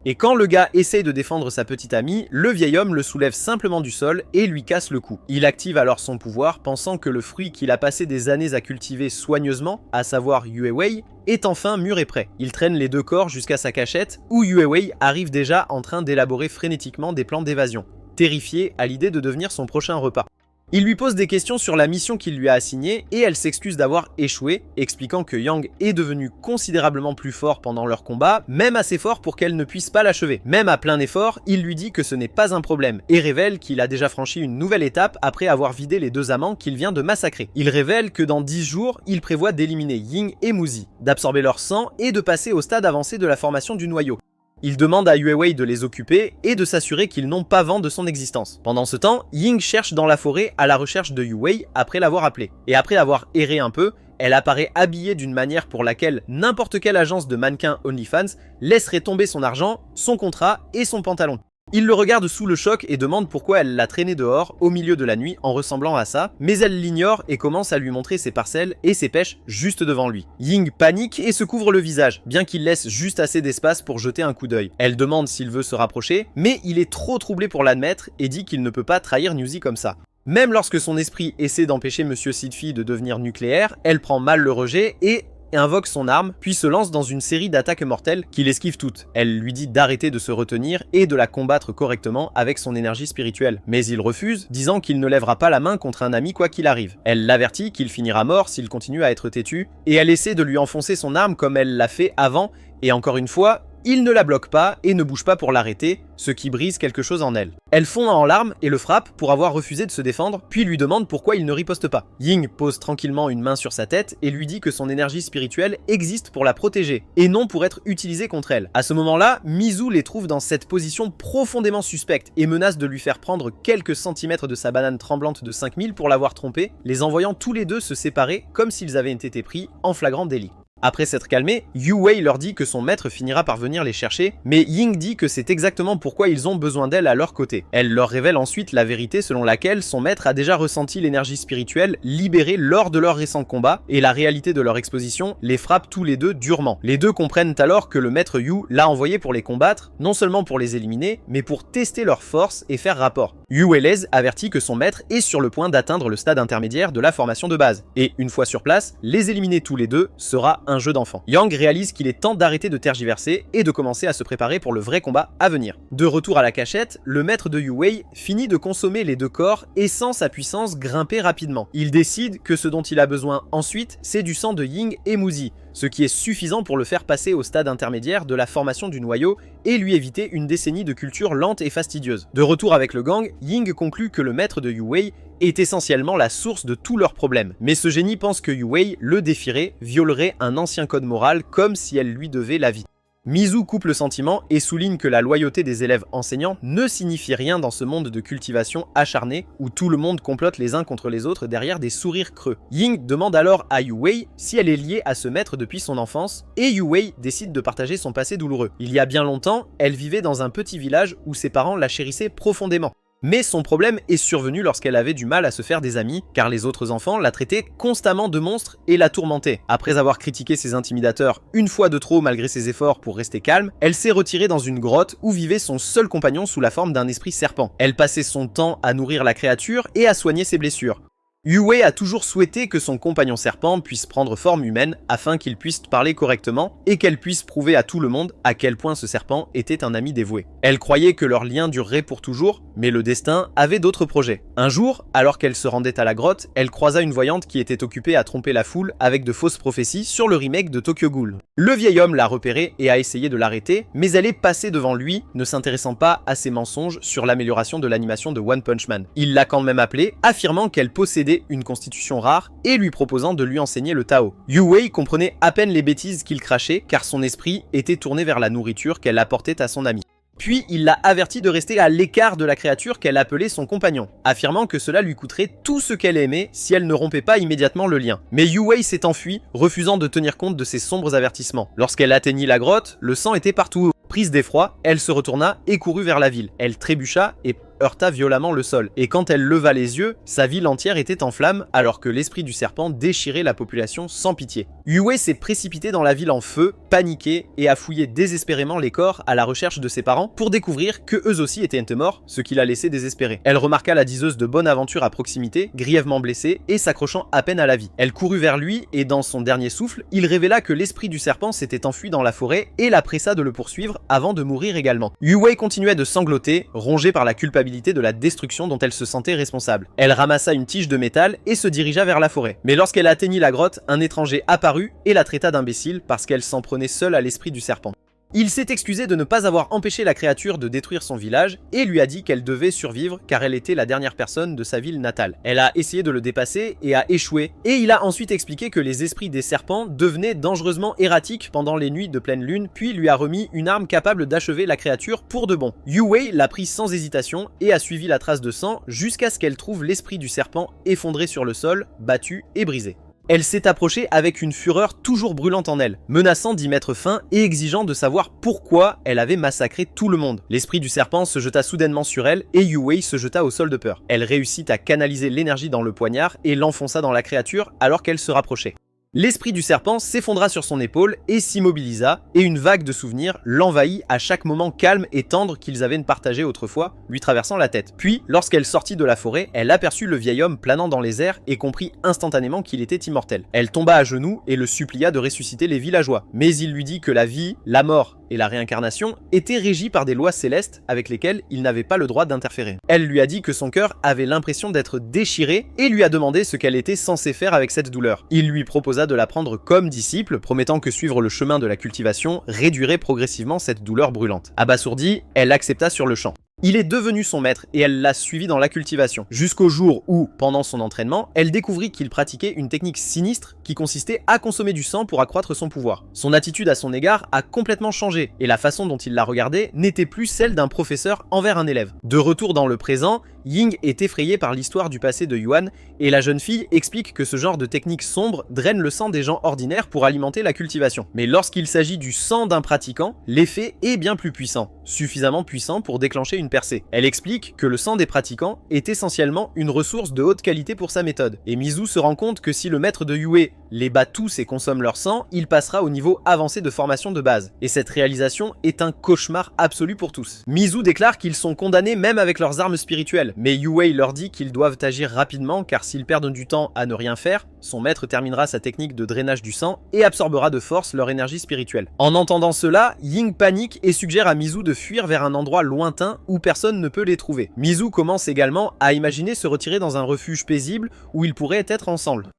Et quand le gars essaye de défendre sa petite amie, le vieil homme le soulève simplement du sol et lui casse le cou. Il active alors son pouvoir, pensant que le fruit qu'il a passé des années à cultiver soigneusement, à savoir Yue Wei, est enfin mûr et prêt. Il traîne les deux corps jusqu'à sa cachette, où Yue Wei arrive déjà en train d'élaborer frénétiquement des plans d'évasion, terrifié à l'idée de devenir son prochain repas. Il lui pose des questions sur la mission qu'il lui a assignée et elle s'excuse d'avoir échoué, expliquant que Yang est devenu considérablement plus fort pendant leur combat, même assez fort pour qu'elle ne puisse pas l'achever. Même à plein effort, il lui dit que ce n'est pas un problème et révèle qu'il a déjà franchi une nouvelle étape après avoir vidé les deux amants qu'il vient de massacrer. Il révèle que dans 10 jours, il prévoit d'éliminer Ying et Muzi, d'absorber leur sang et de passer au stade avancé de la formation du noyau. Il demande à Yue Wei de les occuper et de s'assurer qu'ils n'ont pas vent de son existence. Pendant ce temps, Ying cherche dans la forêt à la recherche de Yue Wei après l'avoir appelé. Et après avoir erré un peu, elle apparaît habillée d'une manière pour laquelle n'importe quelle agence de mannequins OnlyFans laisserait tomber son argent, son contrat et son pantalon. Il le regarde sous le choc et demande pourquoi elle l'a traîné dehors au milieu de la nuit en ressemblant à ça, mais elle l'ignore et commence à lui montrer ses parcelles et ses pêches juste devant lui. Ying panique et se couvre le visage, bien qu'il laisse juste assez d'espace pour jeter un coup d'œil. Elle demande s'il veut se rapprocher, mais il est trop troublé pour l'admettre et dit qu'il ne peut pas trahir Newsy comme ça. Même lorsque son esprit essaie d'empêcher Monsieur Sidfi de devenir nucléaire, elle prend mal le rejet et invoque son arme, puis se lance dans une série d'attaques mortelles qu'il esquive toutes. Elle lui dit d'arrêter de se retenir et de la combattre correctement avec son énergie spirituelle. Mais il refuse, disant qu'il ne lèvera pas la main contre un ami quoi qu'il arrive. Elle l'avertit qu'il finira mort s'il continue à être têtu, et elle essaie de lui enfoncer son arme comme elle l'a fait avant, et encore une fois, il ne la bloque pas et ne bouge pas pour l'arrêter, ce qui brise quelque chose en elle. Elle fond en larmes et le frappe pour avoir refusé de se défendre, puis lui demande pourquoi il ne riposte pas. Ying pose tranquillement une main sur sa tête et lui dit que son énergie spirituelle existe pour la protéger, et non pour être utilisée contre elle. À ce moment-là, Mizu les trouve dans cette position profondément suspecte et menace de lui faire prendre quelques centimètres de sa banane tremblante de 5000 pour l'avoir trompé, les envoyant tous les deux se séparer comme s'ils avaient été pris en flagrant délit. Après s'être calmé, Yue Wei leur dit que son maître finira par venir les chercher, mais Ying dit que c'est exactement pourquoi ils ont besoin d'elle à leur côté. Elle leur révèle ensuite la vérité selon laquelle son maître a déjà ressenti l'énergie spirituelle libérée lors de leur récent combat, et la réalité de leur exposition les frappe tous les deux durement. Les deux comprennent alors que le maître Yu l'a envoyé pour les combattre, non seulement pour les éliminer, mais pour tester leur force et faire rapport. Yue Wei avertit que son maître est sur le point d'atteindre le stade intermédiaire de la formation de base, et une fois sur place, les éliminer tous les deux sera un jeu d'enfant. Yang réalise qu'il est temps d'arrêter de tergiverser et de commencer à se préparer pour le vrai combat à venir. De retour à la cachette, le maître de Yue Wei finit de consommer les deux corps et sent sa puissance grimper rapidement. Il décide que ce dont il a besoin ensuite, c'est du sang de Ying et Muzi, ce qui est suffisant pour le faire passer au stade intermédiaire de la formation du noyau et lui éviter une décennie de culture lente et fastidieuse. De retour avec le gang, Ying conclut que le maître de Yue Wei est essentiellement la source de tous leurs problèmes. Mais ce génie pense que Yue Wei le défierait, violerait un ancien code moral comme si elle lui devait la vie. Mizu coupe le sentiment et souligne que la loyauté des élèves enseignants ne signifie rien dans ce monde de cultivation acharnée où tout le monde complote les uns contre les autres derrière des sourires creux. Ying demande alors à Yue Wei si elle est liée à ce maître depuis son enfance et Yue Wei décide de partager son passé douloureux. Il y a bien longtemps, elle vivait dans un petit village où ses parents la chérissaient profondément. Mais son problème est survenu lorsqu'elle avait du mal à se faire des amis, car les autres enfants la traitaient constamment de monstre et la tourmentaient. Après avoir critiqué ses intimidateurs une fois de trop malgré ses efforts pour rester calme, elle s'est retirée dans une grotte où vivait son seul compagnon sous la forme d'un esprit serpent. Elle passait son temps à nourrir la créature et à soigner ses blessures. Yue Wei a toujours souhaité que son compagnon serpent puisse prendre forme humaine afin qu'il puisse parler correctement et qu'elle puisse prouver à tout le monde à quel point ce serpent était un ami dévoué. Elle croyait que leur lien durerait pour toujours, mais le destin avait d'autres projets. Un jour, alors qu'elle se rendait à la grotte, elle croisa une voyante qui était occupée à tromper la foule avec de fausses prophéties sur le remake de Tokyo Ghoul. Le vieil homme l'a repérée et a essayé de l'arrêter, mais elle est passée devant lui, ne s'intéressant pas à ses mensonges sur l'amélioration de l'animation de One Punch Man. Il l'a quand même appelée, affirmant qu'elle possédait une constitution rare et lui proposant de lui enseigner le Tao. Yue Wei comprenait à peine les bêtises qu'il crachait car son esprit était tourné vers la nourriture qu'elle apportait à son ami. Puis il l'a averti de rester à l'écart de la créature qu'elle appelait son compagnon, affirmant que cela lui coûterait tout ce qu'elle aimait si elle ne rompait pas immédiatement le lien. Mais Yue Wei s'est enfuie, refusant de tenir compte de ces sombres avertissements. Lorsqu'elle atteignit la grotte, le sang était partout. Prise d'effroi, elle se retourna et courut vers la ville. Elle trébucha et heurta violemment le sol, et quand elle leva les yeux, sa ville entière était en flammes alors que l'esprit du serpent déchirait la population sans pitié. Yue s'est précipité dans la ville en feu, paniqué, et a fouillé désespérément les corps à la recherche de ses parents pour découvrir que eux aussi étaient morts, ce qui l'a laissé désespéré. Elle remarqua la diseuse de bonne aventure à proximité, grièvement blessée et s'accrochant à peine à la vie. Elle courut vers lui et dans son dernier souffle, il révéla que l'esprit du serpent s'était enfui dans la forêt et la pressa de le poursuivre avant de mourir également. Yue continuait de sangloter, rongée par la culpabilité de la destruction dont elle se sentait responsable. Elle ramassa une tige de métal et se dirigea vers la forêt. Mais lorsqu'elle atteignit la grotte, un étranger apparut et la traita d'imbécile parce qu'elle s'en prenait seule à l'esprit du serpent. Il s'est excusé de ne pas avoir empêché la créature de détruire son village et lui a dit qu'elle devait survivre car elle était la dernière personne de sa ville natale. Elle a essayé de le dépasser et a échoué, et il a ensuite expliqué que les esprits des serpents devenaient dangereusement erratiques pendant les nuits de pleine lune, puis lui a remis une arme capable d'achever la créature pour de bon. Yue l'a pris sans hésitation et a suivi la trace de sang jusqu'à ce qu'elle trouve l'esprit du serpent effondré sur le sol, battu et brisé. Elle s'est approchée avec une fureur toujours brûlante en elle, menaçant d'y mettre fin et exigeant de savoir pourquoi elle avait massacré tout le monde. L'esprit du serpent se jeta soudainement sur elle et Yue se jeta au sol de peur. Elle réussit à canaliser l'énergie dans le poignard et l'enfonça dans la créature alors qu'elle se rapprochait. L'esprit du serpent s'effondra sur son épaule et s'immobilisa, et une vague de souvenirs l'envahit à chaque moment calme et tendre qu'ils avaient partagé autrefois, lui traversant la tête. Puis, lorsqu'elle sortit de la forêt, elle aperçut le vieil homme planant dans les airs et comprit instantanément qu'il était immortel. Elle tomba à genoux et le supplia de ressusciter les villageois, mais il lui dit que la vie, la mort et la réincarnation étaient régies par des lois célestes avec lesquelles il n'avait pas le droit d'interférer. Elle lui a dit que son cœur avait l'impression d'être déchiré et lui a demandé ce qu'elle était censée faire avec cette douleur. Il lui proposa de la prendre comme disciple, promettant que suivre le chemin de la cultivation réduirait progressivement cette douleur brûlante. Abasourdie, elle accepta sur le champ. Il est devenu son maître et elle l'a suivi dans la cultivation, jusqu'au jour où, pendant son entraînement, elle découvrit qu'il pratiquait une technique sinistre qui consistait à consommer du sang pour accroître son pouvoir. Son attitude à son égard a complètement changé et la façon dont il la regardait n'était plus celle d'un professeur envers un élève. De retour dans le présent, Ying est effrayée par l'histoire du passé de Yuan et la jeune fille explique que ce genre de technique sombre draine le sang des gens ordinaires pour alimenter la cultivation. Mais lorsqu'il s'agit du sang d'un pratiquant, l'effet est bien plus puissant, suffisamment puissant pour déclencher une percée. Elle explique que le sang des pratiquants est essentiellement une ressource de haute qualité pour sa méthode, et Mizu se rend compte que si le maître de Yue les bat tous et consomme leur sang, il passera au niveau avancé de formation de base, et cette réalisation est un cauchemar absolu pour tous. Mizu déclare qu'ils sont condamnés même avec leurs armes spirituelles, mais Yue leur dit qu'ils doivent agir rapidement car s'ils perdent du temps à ne rien faire, son maître terminera sa technique de drainage du sang et absorbera de force leur énergie spirituelle. En entendant cela, Ying panique et suggère à Mizu de fuir vers un endroit lointain où personne ne peut les trouver. Mizu commence également à imaginer se retirer dans un refuge paisible où ils pourraient être ensemble.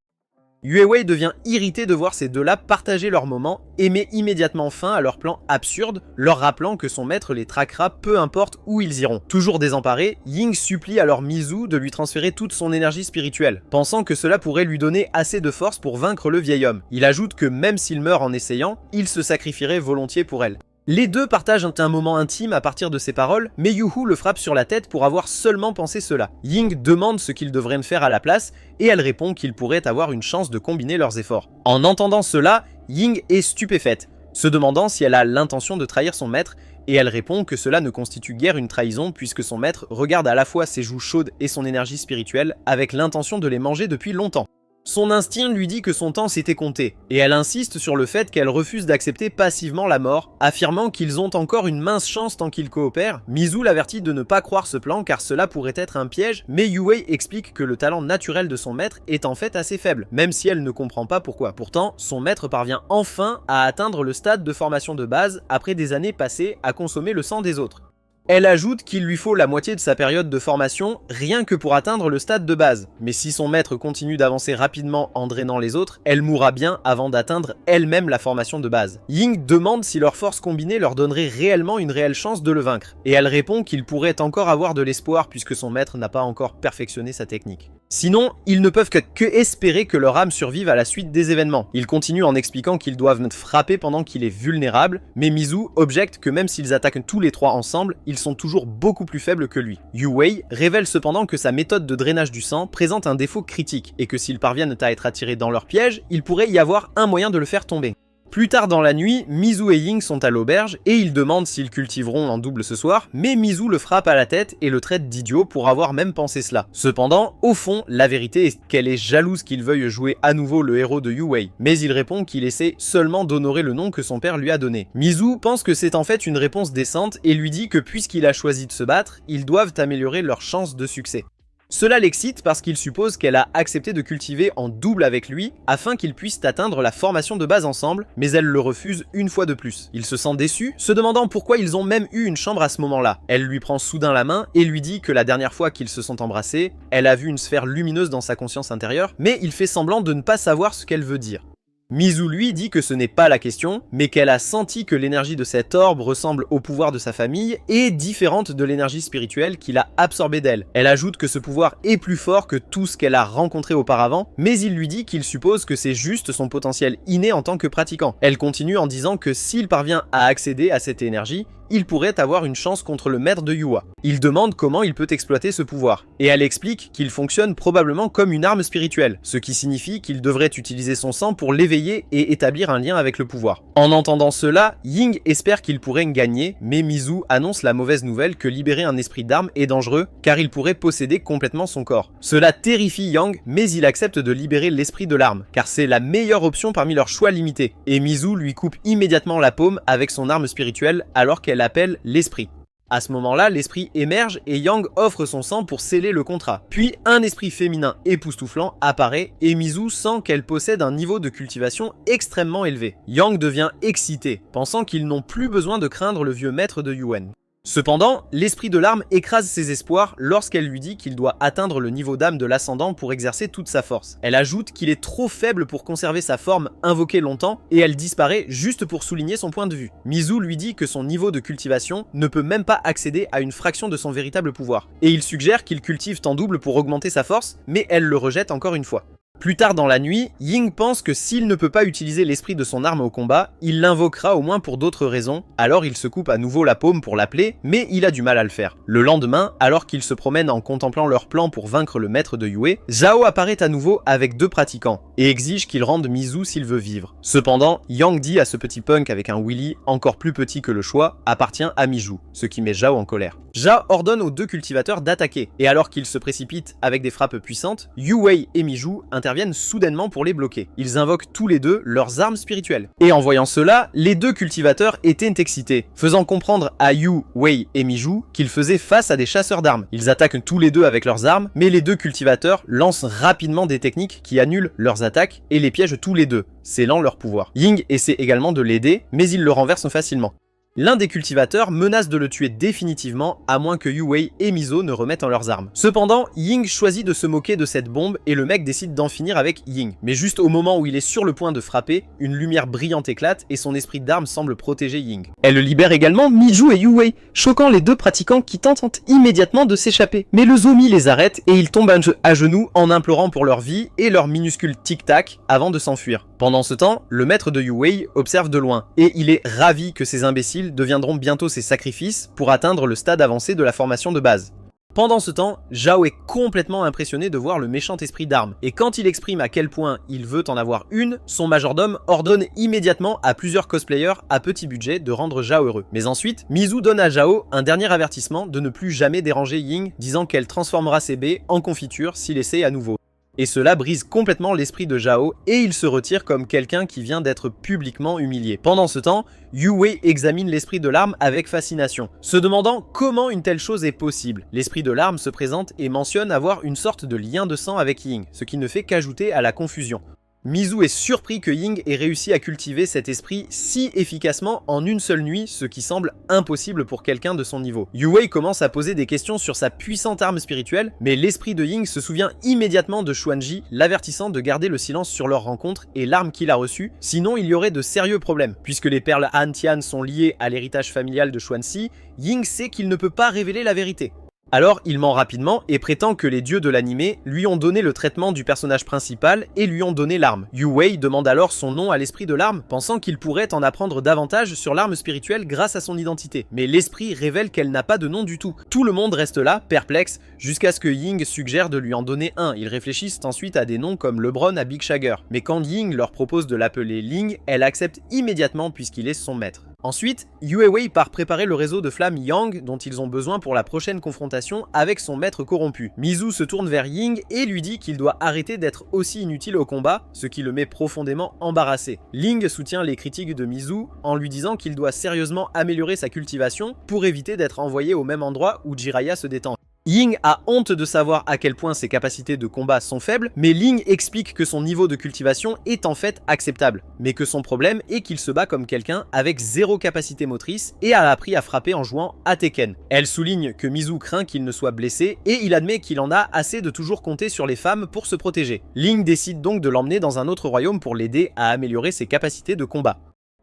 Yue devient irrité de voir ces deux-là partager leurs moments et met immédiatement fin à leur plan absurde, leur rappelant que son maître les traquera peu importe où ils iront. Toujours désemparé, Ying supplie alors Mizu de lui transférer toute son énergie spirituelle, pensant que cela pourrait lui donner assez de force pour vaincre le vieil homme. Il ajoute que même s'il meurt en essayant, il se sacrifierait volontiers pour elle. Les deux partagent un moment intime à partir de ces paroles, mais Yuhu le frappe sur la tête pour avoir seulement pensé cela. Ying demande ce qu'il devrait faire à la place, et elle répond qu'il pourrait avoir une chance de combiner leurs efforts. En entendant cela, Ying est stupéfaite, se demandant si elle a l'intention de trahir son maître, et elle répond que cela ne constitue guère une trahison puisque son maître regarde à la fois ses joues chaudes et son énergie spirituelle avec l'intention de les manger depuis longtemps. Son instinct lui dit que son temps s'était compté, et elle insiste sur le fait qu'elle refuse d'accepter passivement la mort, affirmant qu'ils ont encore une mince chance tant qu'ils coopèrent. Mizu l'avertit de ne pas croire ce plan car cela pourrait être un piège, mais Yue explique que le talent naturel de son maître est en fait assez faible, même si elle ne comprend pas pourquoi. Pourtant, son maître parvient enfin à atteindre le stade de formation de base après des années passées à consommer le sang des autres. Elle ajoute qu'il lui faut la moitié de sa période de formation rien que pour atteindre le stade de base. Mais si son maître continue d'avancer rapidement en drainant les autres, elle mourra bien avant d'atteindre elle-même la formation de base. Ying demande si leur force combinée leur donnerait réellement une réelle chance de le vaincre. Et elle répond qu'il pourrait encore avoir de l'espoir puisque son maître n'a pas encore perfectionné sa technique. Sinon, ils ne peuvent que espérer que leur âme survive à la suite des événements. Il continue en expliquant qu'ils doivent frapper pendant qu'il est vulnérable, mais Mizu objecte que même s'ils attaquent tous les trois ensemble, ils sont toujours beaucoup plus faibles que lui. Yue révèle cependant que sa méthode de drainage du sang présente un défaut critique, et que s'ils parviennent à être attirés dans leur piège, il pourrait y avoir un moyen de le faire tomber. Plus tard dans la nuit, Mizu et Ying sont à l'auberge et ils demandent s'ils cultiveront en double ce soir, mais Mizu le frappe à la tête et le traite d'idiot pour avoir même pensé cela. Cependant, au fond, la vérité est qu'elle est jalouse qu'il veuille jouer à nouveau le héros de Yue, mais il répond qu'il essaie seulement d'honorer le nom que son père lui a donné. Mizu pense que c'est en fait une réponse décente et lui dit que puisqu'il a choisi de se battre, ils doivent améliorer leurs chances de succès. Cela l'excite parce qu'il suppose qu'elle a accepté de cultiver en double avec lui afin qu'ils puissent atteindre la formation de base ensemble, mais elle le refuse une fois de plus. Il se sent déçu, se demandant pourquoi ils ont même eu une chambre à ce moment-là. Elle lui prend soudain la main et lui dit que la dernière fois qu'ils se sont embrassés, elle a vu une sphère lumineuse dans sa conscience intérieure, mais il fait semblant de ne pas savoir ce qu'elle veut dire. Mizu lui dit que ce n'est pas la question, mais qu'elle a senti que l'énergie de cet orbe ressemble au pouvoir de sa famille et est différente de l'énergie spirituelle qu'il a absorbée d'elle. Elle ajoute que ce pouvoir est plus fort que tout ce qu'elle a rencontré auparavant, mais il lui dit qu'il suppose que c'est juste son potentiel inné en tant que pratiquant. Elle continue en disant que s'il parvient à accéder à cette énergie, il pourrait avoir une chance contre le maître de Yua. Il demande comment il peut exploiter ce pouvoir, et elle explique qu'il fonctionne probablement comme une arme spirituelle, ce qui signifie qu'il devrait utiliser son sang pour l'éveiller et établir un lien avec le pouvoir. En entendant cela, Ying espère qu'il pourrait gagner, mais Mizu annonce la mauvaise nouvelle que libérer un esprit d'arme est dangereux, car il pourrait posséder complètement son corps. Cela terrifie Yang, mais il accepte de libérer l'esprit de l'arme, car c'est la meilleure option parmi leurs choix limités, et Mizu lui coupe immédiatement la paume avec son arme spirituelle alors qu'elle appelle l'esprit. À ce moment-là, l'esprit émerge et Yang offre son sang pour sceller le contrat. Puis un esprit féminin époustouflant apparaît et Mizu sent qu'elle possède un niveau de cultivation extrêmement élevé. Yang devient excité, pensant qu'ils n'ont plus besoin de craindre le vieux maître de Yuen. Cependant, l'esprit de l'arme écrase ses espoirs lorsqu'elle lui dit qu'il doit atteindre le niveau d'âme de l'ascendant pour exercer toute sa force. Elle ajoute qu'il est trop faible pour conserver sa forme invoquée longtemps et elle disparaît juste pour souligner son point de vue. Mizu lui dit que son niveau de cultivation ne peut même pas accéder à une fraction de son véritable pouvoir. Et il suggère qu'il cultive en double pour augmenter sa force, mais elle le rejette encore une fois. Plus tard dans la nuit, Ying pense que s'il ne peut pas utiliser l'esprit de son arme au combat, il l'invoquera au moins pour d'autres raisons, alors il se coupe à nouveau la paume pour l'appeler, mais il a du mal à le faire. Le lendemain, alors qu'ils se promènent en contemplant leur plan pour vaincre le maître de Yue, Zhao apparaît à nouveau avec 2 pratiquants, et exige qu'il rende Mizu s'il veut vivre. Cependant, Yang dit à ce petit punk avec un Willy encore plus petit que le choix, appartient à Miju, ce qui met Zhao en colère. Zhao ordonne aux 2 cultivateurs d'attaquer, et alors qu'ils se précipitent avec des frappes puissantes, Yue et Miju interviennent soudainement pour les bloquer. Ils invoquent tous les deux leurs armes spirituelles. Et en voyant cela, les 2 cultivateurs étaient excités, faisant comprendre à Yu, Wei et Miju qu'ils faisaient face à des chasseurs d'armes. Ils attaquent tous les deux avec leurs armes, mais les 2 cultivateurs lancent rapidement des techniques qui annulent leurs attaques et les piègent tous les deux, scellant leur pouvoir. Ying essaie également de l'aider, mais il le renverse facilement. L'un des cultivateurs menace de le tuer définitivement à moins que Yue et Mizo ne remettent en leurs armes. Cependant, Ying choisit de se moquer de cette bombe et le mec décide d'en finir avec Ying. Mais juste au moment où il est sur le point de frapper, une lumière brillante éclate et son esprit d'arme semble protéger Ying. Elle libère également Miju et Yue, choquant les 2 pratiquants qui tentent immédiatement de s'échapper. Mais le Zombie les arrête et ils tombent à genoux en implorant pour leur vie et leur minuscule tic-tac avant de s'enfuir. Pendant ce temps, le maître de Yue observe de loin et il est ravi que ces imbéciles deviendront bientôt ses sacrifices pour atteindre le stade avancé de la formation de base. Pendant ce temps, Zhao est complètement impressionné de voir le méchant esprit d'arme, et quand il exprime à quel point il veut en avoir une, son majordome ordonne immédiatement à plusieurs cosplayers à petit budget de rendre Zhao heureux. Mais ensuite, Mizu donne à Zhao un dernier avertissement de ne plus jamais déranger Ying, disant qu'elle transformera ses baies en confiture s'il essaie à nouveau. Et cela brise complètement l'esprit de Zhao et il se retire comme quelqu'un qui vient d'être publiquement humilié. Pendant ce temps, Yue examine l'esprit de l'arme avec fascination, se demandant comment une telle chose est possible. L'esprit de l'arme se présente et mentionne avoir une sorte de lien de sang avec Ying, ce qui ne fait qu'ajouter à la confusion. Mizu est surpris que Ying ait réussi à cultiver cet esprit si efficacement en une seule nuit, ce qui semble impossible pour quelqu'un de son niveau. Yue commence à poser des questions sur sa puissante arme spirituelle, mais l'esprit de Ying se souvient immédiatement de Xuanji, l'avertissant de garder le silence sur leur rencontre et l'arme qu'il a reçue, sinon il y aurait de sérieux problèmes. Puisque les perles Han Tian sont liées à l'héritage familial de Xuanxi, Ying sait qu'il ne peut pas révéler la vérité. Alors il ment rapidement et prétend que les dieux de l'anime lui ont donné le traitement du personnage principal et lui ont donné l'arme. Yu Wei demande alors son nom à l'esprit de l'arme, pensant qu'il pourrait en apprendre davantage sur l'arme spirituelle grâce à son identité. Mais l'esprit révèle qu'elle n'a pas de nom du tout. Tout le monde reste là, perplexe, jusqu'à ce que Ying suggère de lui en donner un. Ils réfléchissent ensuite à des noms comme LeBron à Big Shagger. Mais quand Ying leur propose de l'appeler Ling, elle accepte immédiatement puisqu'il est son maître. Ensuite, Yue Wei part préparer le réseau de flammes Yang dont ils ont besoin pour la prochaine confrontation avec son maître corrompu. Mizu se tourne vers Ying et lui dit qu'il doit arrêter d'être aussi inutile au combat, ce qui le met profondément embarrassé. Ling soutient les critiques de Mizu en lui disant qu'il doit sérieusement améliorer sa cultivation pour éviter d'être envoyé au même endroit où Jiraiya se détend. Ying a honte de savoir à quel point ses capacités de combat sont faibles, mais Ling explique que son niveau de cultivation est en fait acceptable, mais que son problème est qu'il se bat comme quelqu'un avec zéro capacité motrice et a appris à frapper en jouant à Tekken. Elle souligne que Mizu craint qu'il ne soit blessé et il admet qu'il en a assez de toujours compter sur les femmes pour se protéger. Ling décide donc de l'emmener dans un autre royaume pour l'aider à améliorer ses capacités de combat.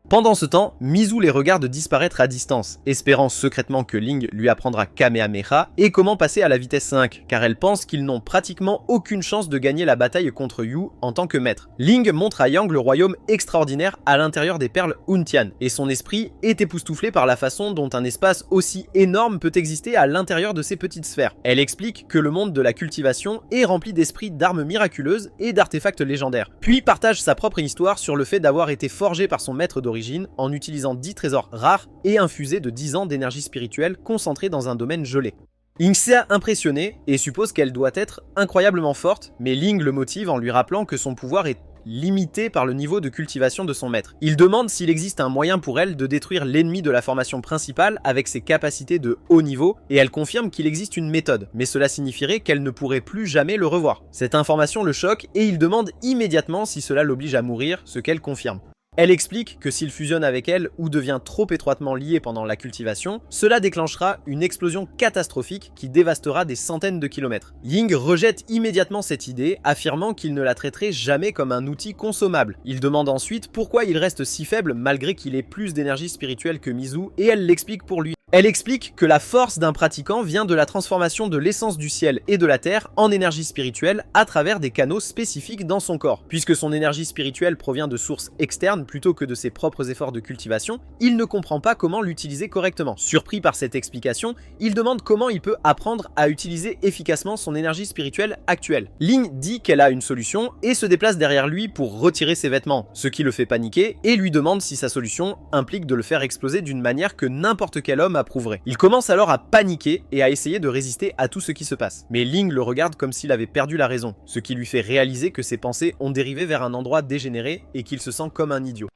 Pendant ce temps, Mizu les regarde disparaître à distance, espérant secrètement que Ling lui apprendra Kamehameha et comment passer à la vitesse 5, car elle pense qu'ils n'ont pratiquement aucune chance de gagner la bataille contre Yu en tant que maître. Ling montre à Yang le royaume extraordinaire à l'intérieur des perles Huntian, et son esprit est époustouflé par la façon dont un espace aussi énorme peut exister à l'intérieur de ces petites sphères. Elle explique que le monde de la cultivation est rempli d'esprits d'armes miraculeuses et d'artefacts légendaires, puis partage sa propre histoire sur le fait d'avoir été forgé par son maître d'origine en utilisant 10 trésors rares et infusés de 10 ans d'énergie spirituelle concentrée dans un domaine gelé. Ling s'est impressionné et suppose qu'elle doit être incroyablement forte, mais Ling le motive en lui rappelant que son pouvoir est limité par le niveau de cultivation de son maître. Il demande s'il existe un moyen pour elle de détruire l'ennemi de la formation principale avec ses capacités de haut niveau, et elle confirme qu'il existe une méthode, mais cela signifierait qu'elle ne pourrait plus jamais le revoir. Cette information le choque et il demande immédiatement si cela l'oblige à mourir, ce qu'elle confirme. Elle explique que s'il fusionne avec elle ou devient trop étroitement lié pendant la cultivation, cela déclenchera une explosion catastrophique qui dévastera des centaines de kilomètres. Ying rejette immédiatement cette idée, affirmant qu'il ne la traiterait jamais comme un outil consommable. Il demande ensuite pourquoi il reste si faible malgré qu'il ait plus d'énergie spirituelle que Mizu, et elle l'explique pour lui. Elle explique que la force d'un pratiquant vient de la transformation de l'essence du ciel et de la terre en énergie spirituelle à travers des canaux spécifiques dans son corps. Puisque son énergie spirituelle provient de sources externes plutôt que de ses propres efforts de cultivation, il ne comprend pas comment l'utiliser correctement. Surpris par cette explication, il demande comment il peut apprendre à utiliser efficacement son énergie spirituelle actuelle. Ling dit qu'elle a une solution et se déplace derrière lui pour retirer ses vêtements, ce qui le fait paniquer et lui demande si sa solution implique de le faire exploser d'une manière que n'importe quel homme approuverait. Il commence alors à paniquer et à essayer de résister à tout ce qui se passe. Mais Ling le regarde comme s'il avait perdu la raison, ce qui lui fait réaliser que ses pensées ont dérivé vers un endroit dégénéré et qu'il se sent comme un idiot.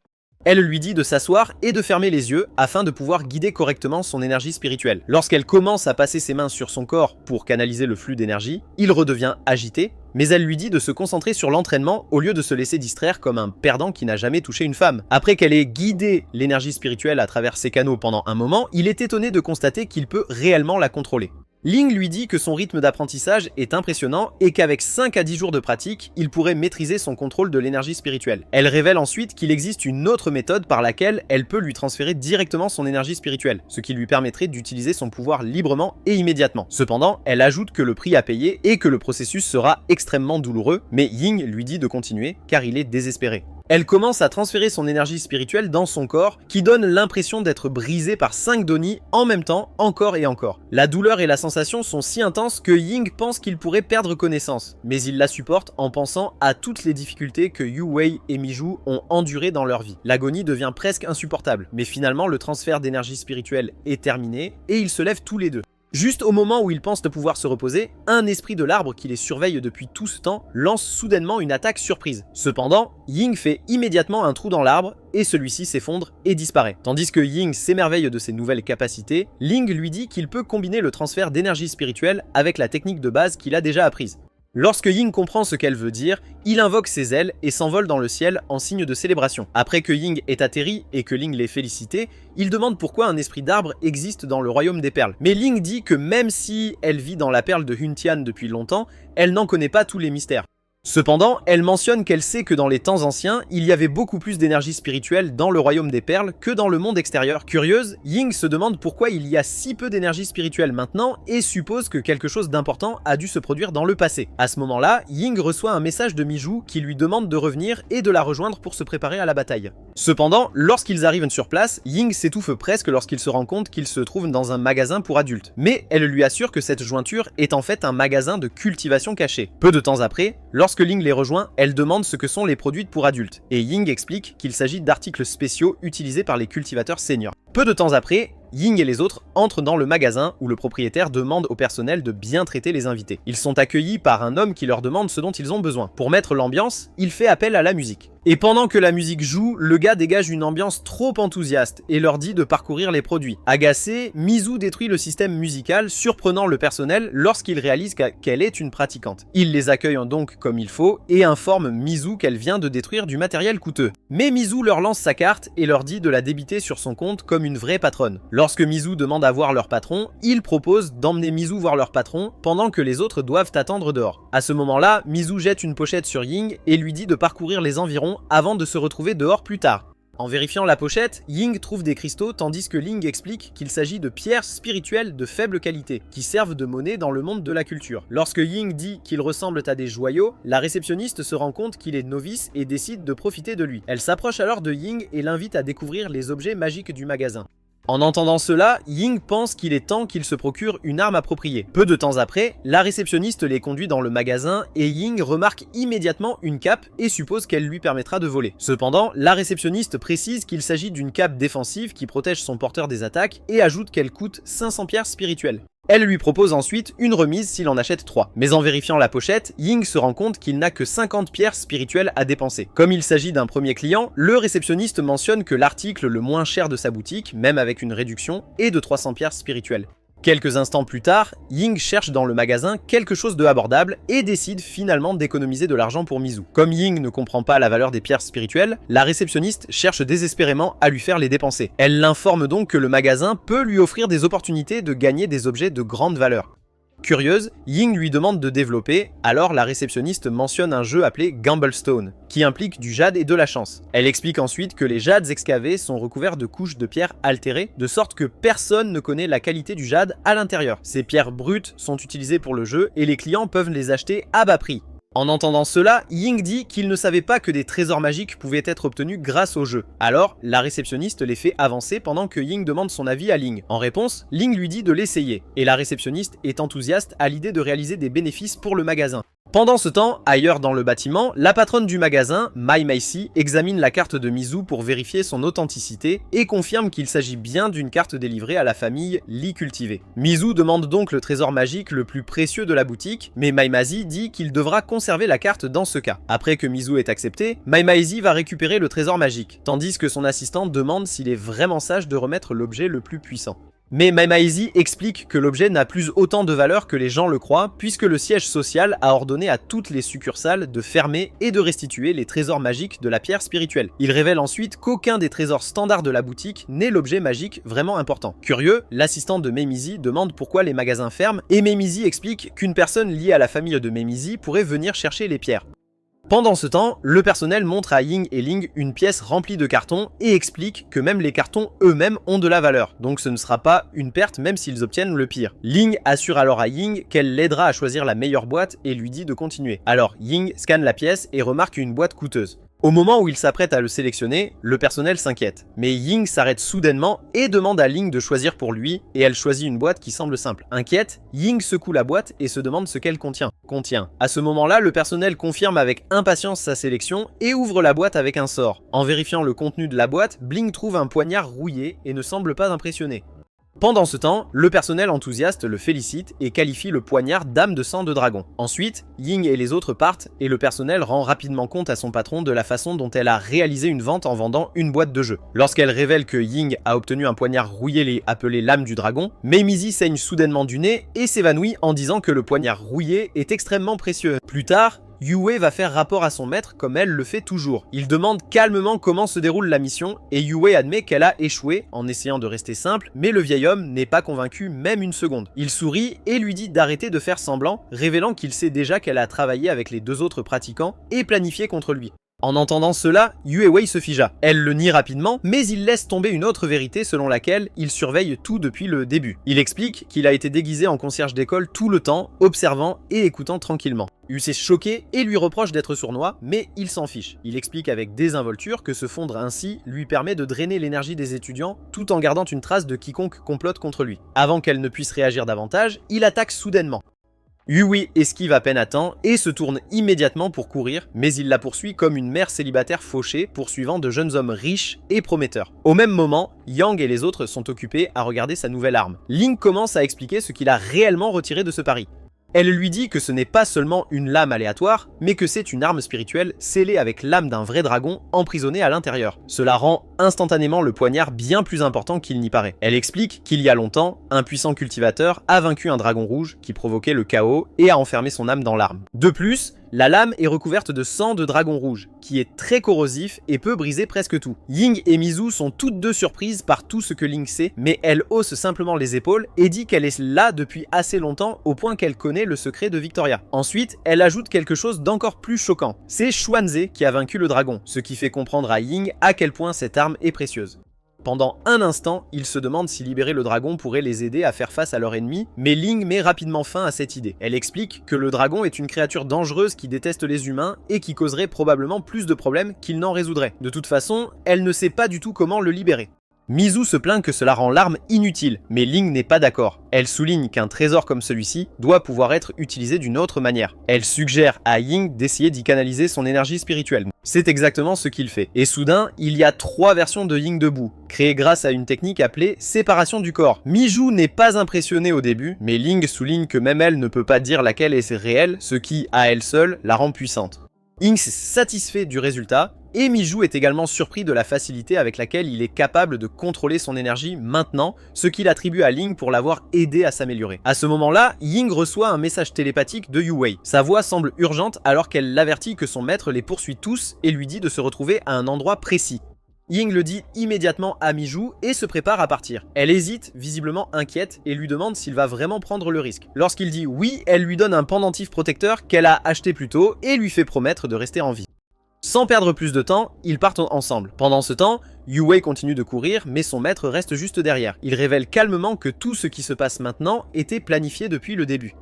Elle lui dit de s'asseoir et de fermer les yeux afin de pouvoir guider correctement son énergie spirituelle. Lorsqu'elle commence à passer ses mains sur son corps pour canaliser le flux d'énergie, il redevient agité, mais elle lui dit de se concentrer sur l'entraînement au lieu de se laisser distraire comme un perdant qui n'a jamais touché une femme. Après qu'elle ait guidé l'énergie spirituelle à travers ses canaux pendant un moment, il est étonné de constater qu'il peut réellement la contrôler. Ling lui dit que son rythme d'apprentissage est impressionnant et qu'avec 5 à 10 jours de pratique, il pourrait maîtriser son contrôle de l'énergie spirituelle. Elle révèle ensuite qu'il existe une autre méthode par laquelle elle peut lui transférer directement son énergie spirituelle, ce qui lui permettrait d'utiliser son pouvoir librement et immédiatement. Cependant, elle ajoute que le prix à payer est que le processus sera extrêmement douloureux, mais Ying lui dit de continuer car il est désespéré. Elle commence à transférer son énergie spirituelle dans son corps, qui donne l'impression d'être brisé par 5 Doni en même temps, encore et encore. La douleur et la sensation sont si intenses que Ying pense qu'il pourrait perdre connaissance, mais il la supporte en pensant à toutes les difficultés que Yu Wei et Miju ont endurées dans leur vie. L'agonie devient presque insupportable, mais finalement le transfert d'énergie spirituelle est terminé, et ils se lèvent tous les deux. Juste au moment où ils pensent de pouvoir se reposer, un esprit de l'arbre qui les surveille depuis tout ce temps lance soudainement une attaque surprise. Cependant, Ying fait immédiatement un trou dans l'arbre et celui-ci s'effondre et disparaît. Tandis que Ying s'émerveille de ses nouvelles capacités, Ling lui dit qu'il peut combiner le transfert d'énergie spirituelle avec la technique de base qu'il a déjà apprise. Lorsque Ying comprend ce qu'elle veut dire, il invoque ses ailes et s'envole dans le ciel en signe de célébration. Après que Ying ait atterri et que Ling l'ait félicité, il demande pourquoi un esprit d'arbre existe dans le royaume des perles. Mais Ling dit que même si elle vit dans la perle de Huntian depuis longtemps, elle n'en connaît pas tous les mystères. Cependant, elle mentionne qu'elle sait que dans les temps anciens, il y avait beaucoup plus d'énergie spirituelle dans le royaume des perles que dans le monde extérieur. Curieuse, Ying se demande pourquoi il y a si peu d'énergie spirituelle maintenant et suppose que quelque chose d'important a dû se produire dans le passé. À ce moment-là, Ying reçoit un message de Miju qui lui demande de revenir et de la rejoindre pour se préparer à la bataille. Cependant, lorsqu'ils arrivent sur place, Ying s'étouffe presque lorsqu'il se rend compte qu'il se trouve dans un magasin pour adultes. Mais elle lui assure que cette jointure est en fait un magasin de cultivation cachée. Peu de temps après, lorsque Ying les rejoint, elle demande ce que sont les produits pour adultes, et Ying explique qu'il s'agit d'articles spéciaux utilisés par les cultivateurs seniors. Peu de temps après, Ying et les autres entrent dans le magasin où le propriétaire demande au personnel de bien traiter les invités. Ils sont accueillis par un homme qui leur demande ce dont ils ont besoin. Pour mettre l'ambiance, il fait appel à la musique. Et pendant que la musique joue, le gars dégage une ambiance trop enthousiaste et leur dit de parcourir les produits. Agacé, Mizu détruit le système musical, surprenant le personnel lorsqu'il réalise qu'elle est une pratiquante. Il les accueille donc comme il faut et informe Mizu qu'elle vient de détruire du matériel coûteux. Mais Mizu leur lance sa carte et leur dit de la débiter sur son compte comme une vraie patronne. Lorsque Mizu demande à voir leur patron, il propose d'emmener Mizu voir leur patron pendant que les autres doivent attendre dehors. À ce moment-là, Mizu jette une pochette sur Ying et lui dit de parcourir les environs avant de se retrouver dehors plus tard. En vérifiant la pochette, Ying trouve des cristaux tandis que Ling explique qu'il s'agit de pierres spirituelles de faible qualité qui servent de monnaie dans le monde de la culture. Lorsque Ying dit qu'ils ressemblent à des joyaux, la réceptionniste se rend compte qu'il est novice et décide de profiter de lui. Elle s'approche alors de Ying et l'invite à découvrir les objets magiques du magasin. En entendant cela, Ying pense qu'il est temps qu'il se procure une arme appropriée. Peu de temps après, la réceptionniste les conduit dans le magasin et Ying remarque immédiatement une cape et suppose qu'elle lui permettra de voler. Cependant, la réceptionniste précise qu'il s'agit d'une cape défensive qui protège son porteur des attaques et ajoute qu'elle coûte 500 pierres spirituelles. Elle lui propose ensuite une remise s'il en achète 3. Mais en vérifiant la pochette, Ying se rend compte qu'il n'a que 50 pierres spirituelles à dépenser. Comme il s'agit d'un premier client, le réceptionniste mentionne que l'article le moins cher de sa boutique, même avec une réduction, est de 300 pierres spirituelles. Quelques instants plus tard, Ying cherche dans le magasin quelque chose de abordable et décide finalement d'économiser de l'argent pour Mizu. Comme Ying ne comprend pas la valeur des pierres spirituelles, la réceptionniste cherche désespérément à lui faire les dépenser. Elle l'informe donc que le magasin peut lui offrir des opportunités de gagner des objets de grande valeur. Curieuse, Ying lui demande de développer, alors la réceptionniste mentionne un jeu appelé Gamblestone, qui implique du jade et de la chance. Elle explique ensuite que les jades excavés sont recouverts de couches de pierres altérées, de sorte que personne ne connaît la qualité du jade à l'intérieur. Ces pierres brutes sont utilisées pour le jeu et les clients peuvent les acheter à bas prix. En entendant cela, Ying dit qu'il ne savait pas que des trésors magiques pouvaient être obtenus grâce au jeu. Alors, la réceptionniste les fait avancer pendant que Ying demande son avis à Ling. En réponse, Ling lui dit de l'essayer, et la réceptionniste est enthousiaste à l'idée de réaliser des bénéfices pour le magasin. Pendant ce temps, ailleurs dans le bâtiment, la patronne du magasin, Mai Maisi, examine la carte de Mizu pour vérifier son authenticité et confirme qu'il s'agit bien d'une carte délivrée à la famille Lee cultivée. Mizu demande donc le trésor magique le plus précieux de la boutique, mais Mai Maisi dit qu'il devra conserver la carte dans ce cas. Après que Mizu ait accepté, Mai Maisi va récupérer le trésor magique, tandis que son assistant demande s'il est vraiment sage de remettre l'objet le plus puissant. Mais Mai Maisi explique que l'objet n'a plus autant de valeur que les gens le croient, puisque le siège social a ordonné à toutes les succursales de fermer et de restituer les trésors magiques de la pierre spirituelle. Il révèle ensuite qu'aucun des trésors standards de la boutique n'est l'objet magique vraiment important. Curieux, l'assistant de Memisi demande pourquoi les magasins ferment, et Memisi explique qu'une personne liée à la famille de Memisi pourrait venir chercher les pierres. Pendant ce temps, le personnel montre à Ying et Ling une pièce remplie de cartons et explique que même les cartons eux-mêmes ont de la valeur, donc ce ne sera pas une perte même s'ils obtiennent le pire. Ling assure alors à Ying qu'elle l'aidera à choisir la meilleure boîte et lui dit de continuer. Alors Ying scanne la pièce et remarque une boîte coûteuse. Au moment où il s'apprête à le sélectionner, le personnel s'inquiète, mais Ying s'arrête soudainement et demande à Ling de choisir pour lui, et elle choisit une boîte qui semble simple. Inquiète, Ying secoue la boîte et se demande ce qu'elle contient. À ce moment-là, le personnel confirme avec impatience sa sélection et ouvre la boîte avec un sort. En vérifiant le contenu de la boîte, Bling trouve un poignard rouillé et ne semble pas impressionné. Pendant ce temps, le personnel enthousiaste le félicite et qualifie le poignard d'âme de sang de dragon. Ensuite, Ying et les autres partent et le personnel rend rapidement compte à son patron de la façon dont elle a réalisé une vente en vendant une boîte de jeu. Lorsqu'elle révèle que Ying a obtenu un poignard rouillé appelé l'âme du dragon, Meimizi saigne soudainement du nez et s'évanouit en disant que le poignard rouillé est extrêmement précieux. Plus tard, Yue va faire rapport à son maître comme elle le fait toujours. Il demande calmement comment se déroule la mission et Yue admet qu'elle a échoué en essayant de rester simple, mais le vieil homme n'est pas convaincu même une seconde. Il sourit et lui dit d'arrêter de faire semblant, révélant qu'il sait déjà qu'elle a travaillé avec les 2 autres pratiquants et planifié contre lui. En entendant cela, Yue Wei se figea. Elle le nie rapidement, mais il laisse tomber une autre vérité selon laquelle il surveille tout depuis le début. Il explique qu'il a été déguisé en concierge d'école tout le temps, observant et écoutant tranquillement. Yu s'est choqué et lui reproche d'être sournois, mais il s'en fiche. Il explique avec désinvolture que se fondre ainsi lui permet de drainer l'énergie des étudiants tout en gardant une trace de quiconque complote contre lui. Avant qu'elle ne puisse réagir davantage, il attaque soudainement. Yui esquive à peine à temps et se tourne immédiatement pour courir, mais il la poursuit comme une mère célibataire fauchée poursuivant de jeunes hommes riches et prometteurs. Au même moment, Yang et les autres sont occupés à regarder sa nouvelle arme. Ling commence à expliquer ce qu'il a réellement retiré de ce pari. Elle lui dit que ce n'est pas seulement une lame aléatoire, mais que c'est une arme spirituelle scellée avec l'âme d'un vrai dragon emprisonné à l'intérieur. Cela rend instantanément le poignard bien plus important qu'il n'y paraît. Elle explique qu'il y a longtemps, un puissant cultivateur a vaincu un dragon rouge qui provoquait le chaos et a enfermé son âme dans l'arme. De plus, la lame est recouverte de sang de dragon rouge, qui est très corrosif et peut briser presque tout. Ying et Mizu sont toutes deux surprises par tout ce que Ling sait, mais elle hausse simplement les épaules et dit qu'elle est là depuis assez longtemps au point qu'elle connaît le secret de Victoria. Ensuite, elle ajoute quelque chose d'encore plus choquant. C'est Xuanze qui a vaincu le dragon, ce qui fait comprendre à Ying à quel point cette arme est précieuse. Pendant un instant, ils se demandent si libérer le dragon pourrait les aider à faire face à leur ennemi, mais Ling met rapidement fin à cette idée. Elle explique que le dragon est une créature dangereuse qui déteste les humains et qui causerait probablement plus de problèmes qu'il n'en résoudrait. De toute façon, elle ne sait pas du tout comment le libérer. Mizu se plaint que cela rend l'arme inutile, mais Ling n'est pas d'accord. Elle souligne qu'un trésor comme celui-ci doit pouvoir être utilisé d'une autre manière. Elle suggère à Ying d'essayer d'y canaliser son énergie spirituelle. C'est exactement ce qu'il fait. Et soudain, il y a 3 versions de Ying debout, créées grâce à une technique appelée séparation du corps. Miju n'est pas impressionnée au début, mais Ling souligne que même elle ne peut pas dire laquelle est réelle, ce qui, à elle seule, la rend puissante. Ying est satisfait du résultat, et Miju est également surpris de la facilité avec laquelle il est capable de contrôler son énergie maintenant, ce qu'il attribue à Ling pour l'avoir aidé à s'améliorer. À ce moment-là, Ying reçoit un message télépathique de Yu Wei. Sa voix semble urgente alors qu'elle l'avertit que son maître les poursuit tous et lui dit de se retrouver à un endroit précis. Ying le dit immédiatement à Miju et se prépare à partir. Elle hésite, visiblement inquiète, et lui demande s'il va vraiment prendre le risque. Lorsqu'il dit oui, elle lui donne un pendentif protecteur qu'elle a acheté plus tôt et lui fait promettre de rester en vie. Sans perdre plus de temps, ils partent ensemble. Pendant ce temps, Yu Wei continue de courir, mais son maître reste juste derrière. Il révèle calmement que tout ce qui se passe maintenant était planifié depuis le début.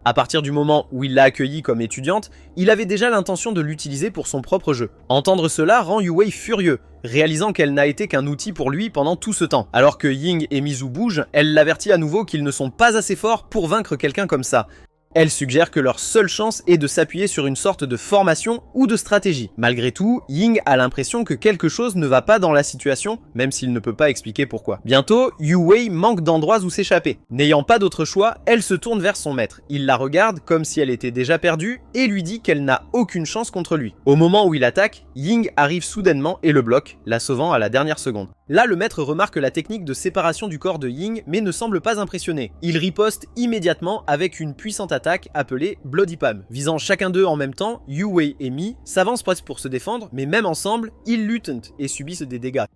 À partir du moment où il l'a accueillie comme étudiante, il avait déjà l'intention de l'utiliser pour son propre jeu. Entendre cela rend Yu Wei furieux, réalisant qu'elle n'a été qu'un outil pour lui pendant tout ce temps. Alors que Ying et Mizu bougent, elle l'avertit à nouveau qu'ils ne sont pas assez forts pour vaincre quelqu'un comme ça. Elle suggère que leur seule chance est de s'appuyer sur une sorte de formation ou de stratégie. Malgré tout, Ying a l'impression que quelque chose ne va pas dans la situation, même s'il ne peut pas expliquer pourquoi. Bientôt, Yu Wei manque d'endroits où s'échapper. N'ayant pas d'autre choix, elle se tourne vers son maître. Il la regarde comme si elle était déjà perdue et lui dit qu'elle n'a aucune chance contre lui. Au moment où il attaque, Ying arrive soudainement et le bloque, la sauvant à la dernière seconde. Là, le maître remarque la technique de séparation du corps de Ying, mais ne semble pas impressionné. Il riposte immédiatement avec une puissante attaque appelée Bloody Palm. Visant chacun d'eux en même temps, Yu Wei et Mi s'avancent presque pour se défendre, mais même ensemble, ils luttent et subissent des dégâts.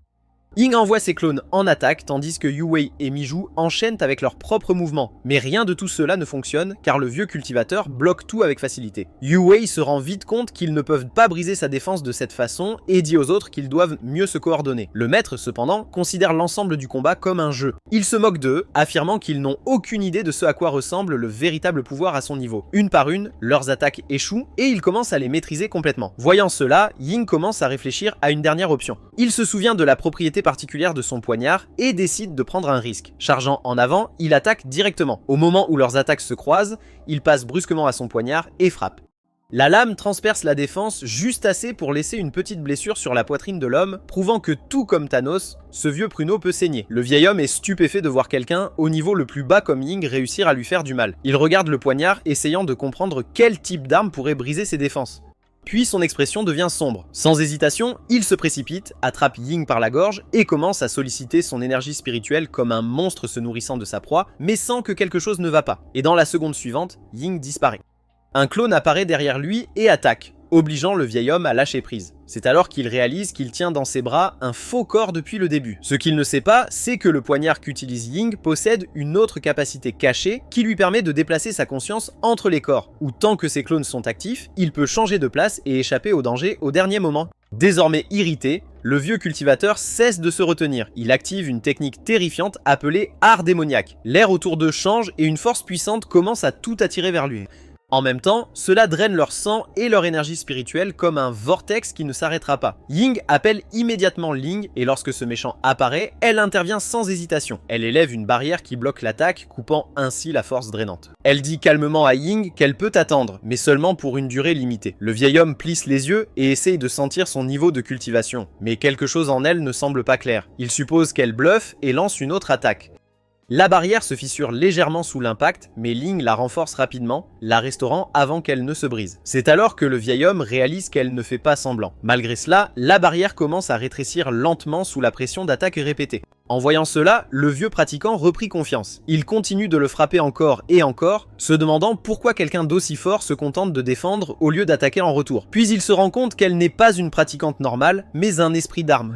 Ying envoie ses clones en attaque, tandis que Yu Wei et Miju enchaînent avec leurs propres mouvements. Mais rien de tout cela ne fonctionne, car le vieux cultivateur bloque tout avec facilité. Yu Wei se rend vite compte qu'ils ne peuvent pas briser sa défense de cette façon, et dit aux autres qu'ils doivent mieux se coordonner. Le maître, cependant, considère l'ensemble du combat comme un jeu. Il se moque d'eux, affirmant qu'ils n'ont aucune idée de ce à quoi ressemble le véritable pouvoir à son niveau. Une par une, leurs attaques échouent, et il commence à les maîtriser complètement. Voyant cela, Ying commence à réfléchir à une dernière option. Il se souvient de la propriété particulière de son poignard et décide de prendre un risque. Chargeant en avant, il attaque directement. Au moment où leurs attaques se croisent, il passe brusquement à son poignard et frappe. La lame transperce la défense juste assez pour laisser une petite blessure sur la poitrine de l'homme, prouvant que tout comme Thanos, ce vieux pruneau peut saigner. Le vieil homme est stupéfait de voir quelqu'un au niveau le plus bas comme Ying réussir à lui faire du mal. Il regarde le poignard, essayant de comprendre quel type d'arme pourrait briser ses défenses. Puis son expression devient sombre. Sans hésitation, il se précipite, attrape Ying par la gorge et commence à solliciter son énergie spirituelle comme un monstre se nourrissant de sa proie, mais sans que quelque chose ne va pas. Et dans la seconde suivante, Ying disparaît. Un clone apparaît derrière lui et attaque, obligeant le vieil homme à lâcher prise. C'est alors qu'il réalise qu'il tient dans ses bras un faux corps depuis le début. Ce qu'il ne sait pas, c'est que le poignard qu'utilise Ying possède une autre capacité cachée qui lui permet de déplacer sa conscience entre les corps, où tant que ses clones sont actifs, il peut changer de place et échapper au danger au dernier moment. Désormais irrité, le vieux cultivateur cesse de se retenir. Il active une technique terrifiante appelée art démoniaque. L'air autour d'eux change et une force puissante commence à tout attirer vers lui. En même temps, cela draine leur sang et leur énergie spirituelle comme un vortex qui ne s'arrêtera pas. Ying appelle immédiatement Ling et lorsque ce méchant apparaît, elle intervient sans hésitation. Elle élève une barrière qui bloque l'attaque, coupant ainsi la force drainante. Elle dit calmement à Ying qu'elle peut attendre, mais seulement pour une durée limitée. Le vieil homme plisse les yeux et essaye de sentir son niveau de cultivation. Mais quelque chose en elle ne semble pas clair. Il suppose qu'elle bluffe et lance une autre attaque. La barrière se fissure légèrement sous l'impact, mais Ling la renforce rapidement, la restaurant avant qu'elle ne se brise. C'est alors que le vieil homme réalise qu'elle ne fait pas semblant. Malgré cela, la barrière commence à rétrécir lentement sous la pression d'attaques répétées. En voyant cela, le vieux pratiquant reprit confiance. Il continue de le frapper encore et encore, se demandant pourquoi quelqu'un d'aussi fort se contente de défendre au lieu d'attaquer en retour. Puis il se rend compte qu'elle n'est pas une pratiquante normale, mais un esprit d'arme.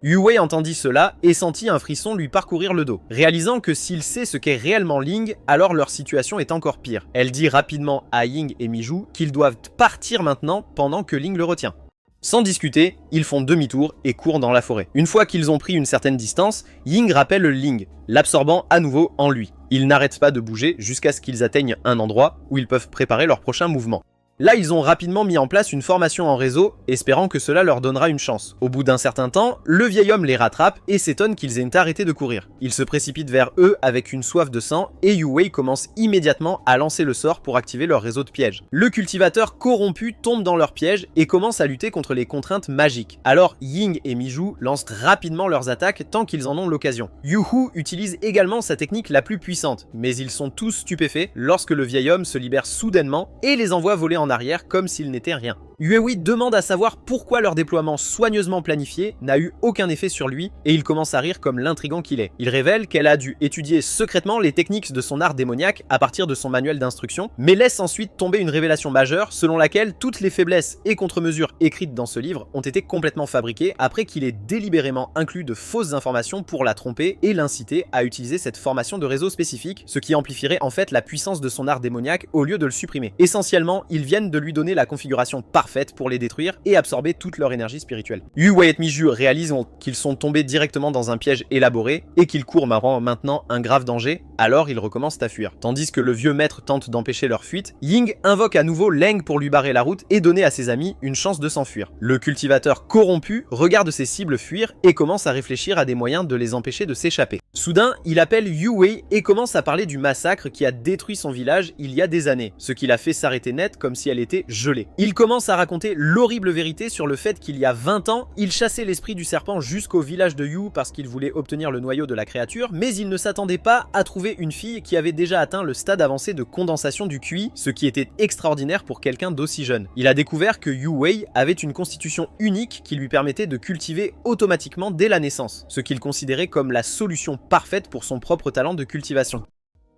Yue Wei entendit cela et sentit un frisson lui parcourir le dos. Réalisant que s'il sait ce qu'est réellement Ling, alors leur situation est encore pire. Elle dit rapidement à Ying et Miju qu'ils doivent partir maintenant pendant que Ling le retient. Sans discuter, ils font demi-tour et courent dans la forêt. Une fois qu'ils ont pris une certaine distance, Ying rappelle Ling, l'absorbant à nouveau en lui. Ils n'arrêtent pas de bouger jusqu'à ce qu'ils atteignent un endroit où ils peuvent préparer leur prochain mouvement. Là, ils ont rapidement mis en place une formation en réseau, espérant que cela leur donnera une chance. Au bout d'un certain temps, le vieil homme les rattrape et s'étonne qu'ils aient arrêté de courir. Il se précipite vers eux avec une soif de sang et Yue Wei commence immédiatement à lancer le sort pour activer leur réseau de pièges. Le cultivateur corrompu tombe dans leur piège et commence à lutter contre les contraintes magiques. Alors Ying et Miju lancent rapidement leurs attaques tant qu'ils en ont l'occasion. Yu-Hu utilise également sa technique la plus puissante, mais ils sont tous stupéfaits lorsque le vieil homme se libère soudainement et les envoie voler en arrière comme s'il n'était rien. Yue Wei demande à savoir pourquoi leur déploiement soigneusement planifié n'a eu aucun effet sur lui et il commence à rire comme l'intrigant qu'il est. Il révèle qu'elle a dû étudier secrètement les techniques de son art démoniaque à partir de son manuel d'instruction, mais laisse ensuite tomber une révélation majeure selon laquelle toutes les faiblesses et contre-mesures écrites dans ce livre ont été complètement fabriquées après qu'il ait délibérément inclus de fausses informations pour la tromper et l'inciter à utiliser cette formation de réseau spécifique, ce qui amplifierait en fait la puissance de son art démoniaque au lieu de le supprimer. Essentiellement, ils viennent de lui donner la configuration parfaite pour les détruire et absorber toute leur énergie spirituelle. Yue Wei et Miju réalisent qu'ils sont tombés directement dans un piège élaboré et qu'ils courent maintenant un grave danger, alors ils recommencent à fuir. Tandis que le vieux maître tente d'empêcher leur fuite, Ying invoque à nouveau Leng pour lui barrer la route et donner à ses amis une chance de s'enfuir. Le cultivateur corrompu regarde ses cibles fuir et commence à réfléchir à des moyens de les empêcher de s'échapper. Soudain, il appelle Yue Wei et commence à parler du massacre qui a détruit son village il y a des années, ce qui l'a fait s'arrêter net comme si elle était gelée. Il commence à raconter l'horrible vérité sur le fait qu'il y a 20 ans, il chassait l'esprit du serpent jusqu'au village de Yu parce qu'il voulait obtenir le noyau de la créature, mais il ne s'attendait pas à trouver une fille qui avait déjà atteint le stade avancé de condensation du QI, ce qui était extraordinaire pour quelqu'un d'aussi jeune. Il a découvert que Yue Wei avait une constitution unique qui lui permettait de cultiver automatiquement dès la naissance, ce qu'il considérait comme la solution parfaite pour son propre talent de cultivation.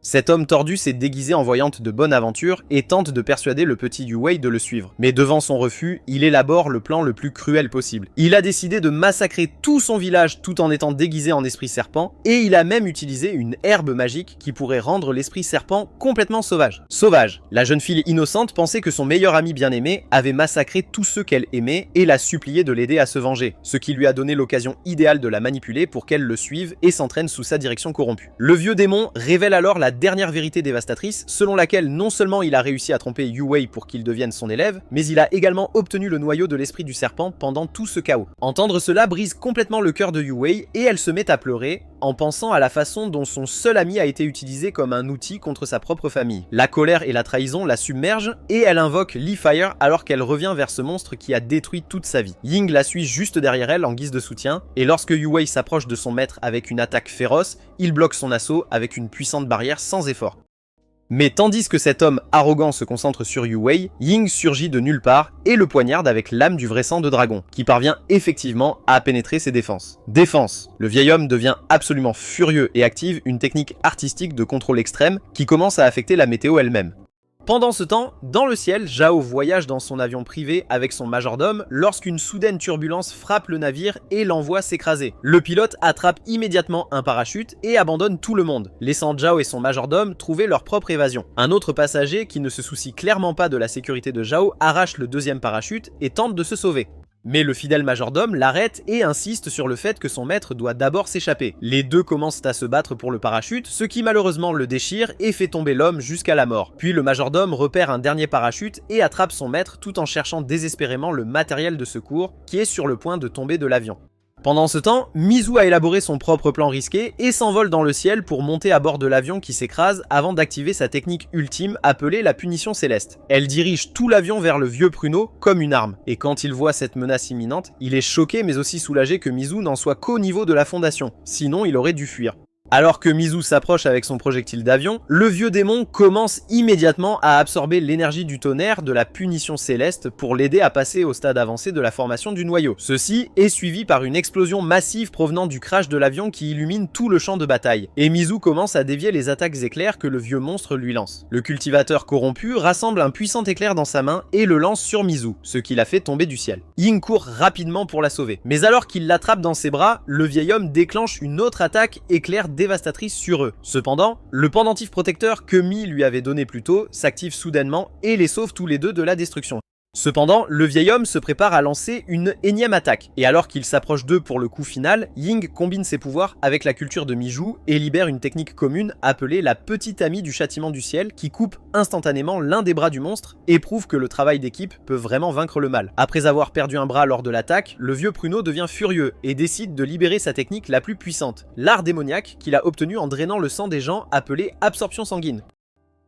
Cet homme tordu s'est déguisé en voyante de bonne aventure et tente de persuader le petit Yue Wei de le suivre. Mais devant son refus, il élabore le plan le plus cruel possible. Il a décidé de massacrer tout son village tout en étant déguisé en esprit serpent, et il a même utilisé une herbe magique qui pourrait rendre l'esprit serpent complètement sauvage. Sauvage. La jeune fille innocente pensait que son meilleur ami bien-aimé avait massacré tous ceux qu'elle aimait et l'a supplié de l'aider à se venger, ce qui lui a donné l'occasion idéale de la manipuler pour qu'elle le suive et s'entraîne sous sa direction corrompue. Le vieux démon révèle alors la dernière vérité dévastatrice, selon laquelle non seulement il a réussi à tromper Yue Wei pour qu'il devienne son élève, mais il a également obtenu le noyau de l'esprit du serpent pendant tout ce chaos. Entendre cela brise complètement le cœur de Yue Wei et elle se met à pleurer en pensant à la façon dont son seul ami a été utilisé comme un outil contre sa propre famille. La colère et la trahison la submergent et elle invoque Lee Fire alors qu'elle revient vers ce monstre qui a détruit toute sa vie. Ying la suit juste derrière elle en guise de soutien et lorsque Yue Wei s'approche de son maître avec une attaque féroce, il bloque son assaut avec une puissante barrière sans effort. Mais tandis que cet homme arrogant se concentre sur Yue Wei, Ying surgit de nulle part et le poignarde avec l'âme du vrai sang de dragon, qui parvient effectivement à pénétrer ses défenses. Défense. Le vieil homme devient absolument furieux et active une technique artistique de contrôle extrême qui commence à affecter la météo elle-même. Pendant ce temps, dans le ciel, Zhao voyage dans son avion privé avec son majordome lorsqu'une soudaine turbulence frappe le navire et l'envoie s'écraser. Le pilote attrape immédiatement un parachute et abandonne tout le monde, laissant Zhao et son majordome trouver leur propre évasion. Un autre passager, qui ne se soucie clairement pas de la sécurité de Zhao, arrache le deuxième parachute et tente de se sauver. Mais le fidèle majordome l'arrête et insiste sur le fait que son maître doit d'abord s'échapper. Les deux commencent à se battre pour le parachute, ce qui malheureusement le déchire et fait tomber l'homme jusqu'à la mort. Puis le majordome repère un dernier parachute et attrape son maître tout en cherchant désespérément le matériel de secours qui est sur le point de tomber de l'avion. Pendant ce temps, Mizu a élaboré son propre plan risqué et s'envole dans le ciel pour monter à bord de l'avion qui s'écrase avant d'activer sa technique ultime appelée la punition céleste. Elle dirige tout l'avion vers le vieux pruneau comme une arme, et quand il voit cette menace imminente, il est choqué mais aussi soulagé que Mizu n'en soit qu'au niveau de la fondation, sinon il aurait dû fuir. Alors que Mizu s'approche avec son projectile d'avion, le vieux démon commence immédiatement à absorber l'énergie du tonnerre de la punition céleste pour l'aider à passer au stade avancé de la formation du noyau. Ceci est suivi par une explosion massive provenant du crash de l'avion qui illumine tout le champ de bataille, et Mizu commence à dévier les attaques éclairs que le vieux monstre lui lance. Le cultivateur corrompu rassemble un puissant éclair dans sa main et le lance sur Mizu, ce qui la fait tomber du ciel. Ying court rapidement pour la sauver, mais alors qu'il l'attrape dans ses bras, le vieil homme déclenche une autre attaque éclair dévastatrice sur eux. Cependant, le pendentif protecteur que Mi lui avait donné plus tôt s'active soudainement et les sauve tous les deux de la destruction. Cependant, le vieil homme se prépare à lancer une énième attaque, et alors qu'il s'approche d'eux pour le coup final, Ying combine ses pouvoirs avec la culture de Miju et libère une technique commune appelée la petite amie du châtiment du ciel qui coupe instantanément l'un des bras du monstre et prouve que le travail d'équipe peut vraiment vaincre le mal. Après avoir perdu un bras lors de l'attaque, le vieux pruneau devient furieux et décide de libérer sa technique la plus puissante, l'art démoniaque qu'il a obtenu en drainant le sang des gens appelé absorption sanguine.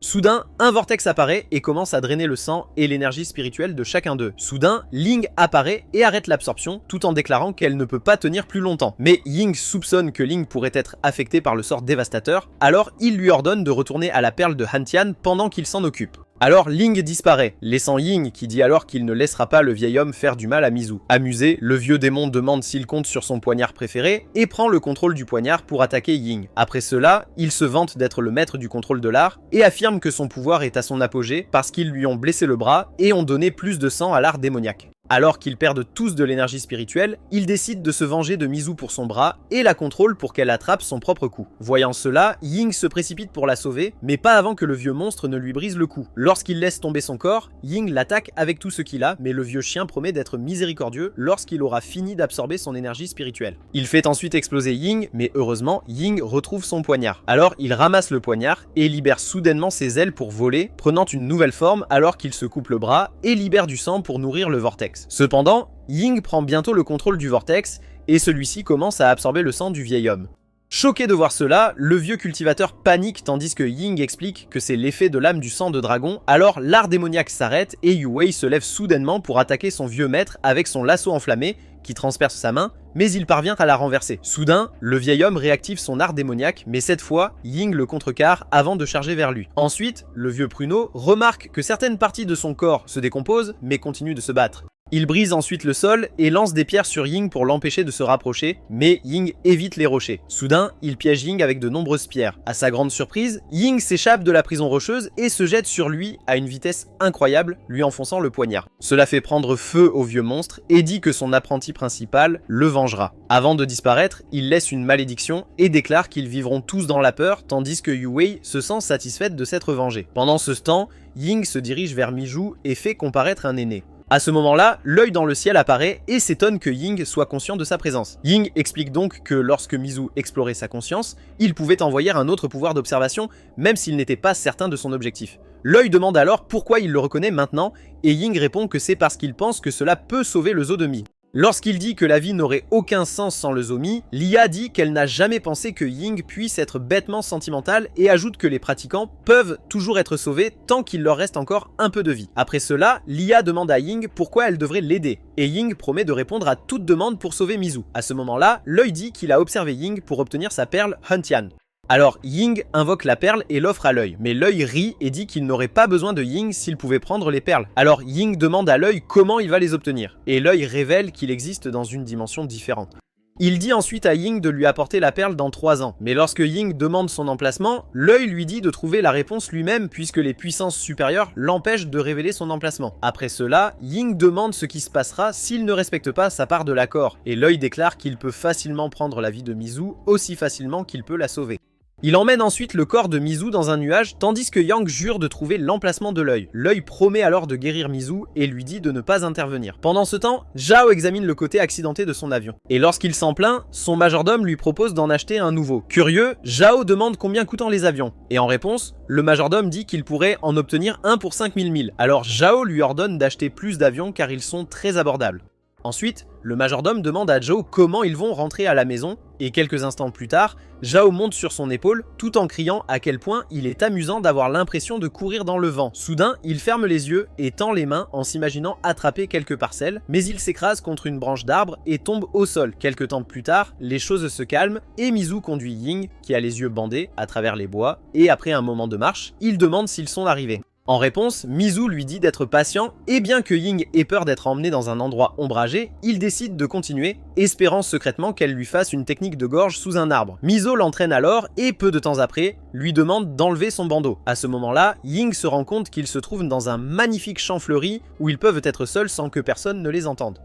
Soudain, un vortex apparaît et commence à drainer le sang et l'énergie spirituelle de chacun d'eux. Soudain, Ling apparaît et arrête l'absorption, tout en déclarant qu'elle ne peut pas tenir plus longtemps. Mais Ying soupçonne que Ling pourrait être affecté par le sort dévastateur, alors il lui ordonne de retourner à la perle de Hantian pendant qu'il s'en occupe. Alors Ling disparaît, laissant Ying qui dit alors qu'il ne laissera pas le vieil homme faire du mal à Mizu. Amusé, le vieux démon demande s'il compte sur son poignard préféré et prend le contrôle du poignard pour attaquer Ying. Après cela, il se vante d'être le maître du contrôle de l'art et affirme que son pouvoir est à son apogée parce qu'ils lui ont blessé le bras et ont donné plus de sang à l'art démoniaque. Alors qu'ils perdent tous de l'énergie spirituelle, il décide de se venger de Mizu pour son bras et la contrôle pour qu'elle attrape son propre coup. Voyant cela, Ying se précipite pour la sauver, mais pas avant que le vieux monstre ne lui brise le cou. Lorsqu'il laisse tomber son corps, Ying l'attaque avec tout ce qu'il a, mais le vieux chien promet d'être miséricordieux lorsqu'il aura fini d'absorber son énergie spirituelle. Il fait ensuite exploser Ying, mais heureusement, Ying retrouve son poignard. Alors il ramasse le poignard et libère soudainement ses ailes pour voler, prenant une nouvelle forme alors qu'il se coupe le bras et libère du sang pour nourrir le vortex. Cependant, Ying prend bientôt le contrôle du vortex et celui-ci commence à absorber le sang du vieil homme. Choqué de voir cela, le vieux cultivateur panique tandis que Ying explique que c'est l'effet de l'âme du sang de dragon, alors l'art démoniaque s'arrête et Yu Wei se lève soudainement pour attaquer son vieux maître avec son lasso enflammé qui transperce sa main, mais il parvient à la renverser. Soudain, le vieil homme réactive son art démoniaque, mais cette fois, Ying le contrecarre avant de charger vers lui. Ensuite, le vieux pruneau remarque que certaines parties de son corps se décomposent, mais continue de se battre. Il brise ensuite le sol et lance des pierres sur Ying pour l'empêcher de se rapprocher, mais Ying évite les rochers. Soudain, il piège Ying avec de nombreuses pierres. À sa grande surprise, Ying s'échappe de la prison rocheuse et se jette sur lui à une vitesse incroyable, lui enfonçant le poignard. Cela fait prendre feu au vieux monstre et dit que son apprenti principal le vengera. Avant de disparaître, il laisse une malédiction et déclare qu'ils vivront tous dans la peur, tandis que Yu Wei se sent satisfaite de s'être vengée. Pendant ce temps, Ying se dirige vers Miju et fait comparaître un aîné. À ce moment-là, l'œil dans le ciel apparaît et s'étonne que Ying soit conscient de sa présence. Ying explique donc que lorsque Mizu explorait sa conscience, il pouvait envoyer un autre pouvoir d'observation, même s'il n'était pas certain de son objectif. L'œil demande alors pourquoi il le reconnaît maintenant, et Ying répond que c'est parce qu'il pense que cela peut sauver le Zodomi. Lorsqu'il dit que la vie n'aurait aucun sens sans le Zomi, Lia dit qu'elle n'a jamais pensé que Ying puisse être bêtement sentimentale et ajoute que les pratiquants peuvent toujours être sauvés tant qu'il leur reste encore un peu de vie. Après cela, Lia demande à Ying pourquoi elle devrait l'aider, et Ying promet de répondre à toute demande pour sauver Mizu. À ce moment-là, l'œil dit qu'il a observé Ying pour obtenir sa perle Hantian. Alors Ying invoque la perle et l'offre à l'œil, mais l'œil rit et dit qu'il n'aurait pas besoin de Ying s'il pouvait prendre les perles. Alors Ying demande à l'œil comment il va les obtenir, et l'œil révèle qu'il existe dans une dimension différente. Il dit ensuite à Ying de lui apporter la perle dans 3 ans, mais lorsque Ying demande son emplacement, l'œil lui dit de trouver la réponse lui-même puisque les puissances supérieures l'empêchent de révéler son emplacement. Après cela, Ying demande ce qui se passera s'il ne respecte pas sa part de l'accord, et l'œil déclare qu'il peut facilement prendre la vie de Mizu aussi facilement qu'il peut la sauver. Il emmène ensuite le corps de Mizu dans un nuage tandis que Yang jure de trouver l'emplacement de l'œil. L'œil promet alors de guérir Mizu et lui dit de ne pas intervenir. Pendant ce temps, Zhao examine le côté accidenté de son avion. Et lorsqu'il s'en plaint, son majordome lui propose d'en acheter un nouveau. Curieux, Zhao demande combien coûtent les avions. Et en réponse, le majordome dit qu'il pourrait en obtenir un pour 5000 milles. Alors Zhao lui ordonne d'acheter plus d'avions car ils sont très abordables. Ensuite, le majordome demande à Zhao comment ils vont rentrer à la maison, et quelques instants plus tard, Zhao monte sur son épaule tout en criant à quel point il est amusant d'avoir l'impression de courir dans le vent. Soudain, il ferme les yeux et tend les mains en s'imaginant attraper quelques parcelles, mais il s'écrase contre une branche d'arbre et tombe au sol. Quelque temps plus tard, les choses se calment et Mizu conduit Ying, qui a les yeux bandés, à travers les bois, et après un moment de marche, il demande s'ils sont arrivés. En réponse, Mizu lui dit d'être patient, et bien que Ying ait peur d'être emmené dans un endroit ombragé, il décide de continuer, espérant secrètement qu'elle lui fasse une technique de gorge sous un arbre. Mizu l'entraîne alors, et peu de temps après, lui demande d'enlever son bandeau. À ce moment-là, Ying se rend compte qu'ils se trouvent dans un magnifique champ fleuri, où ils peuvent être seuls sans que personne ne les entende.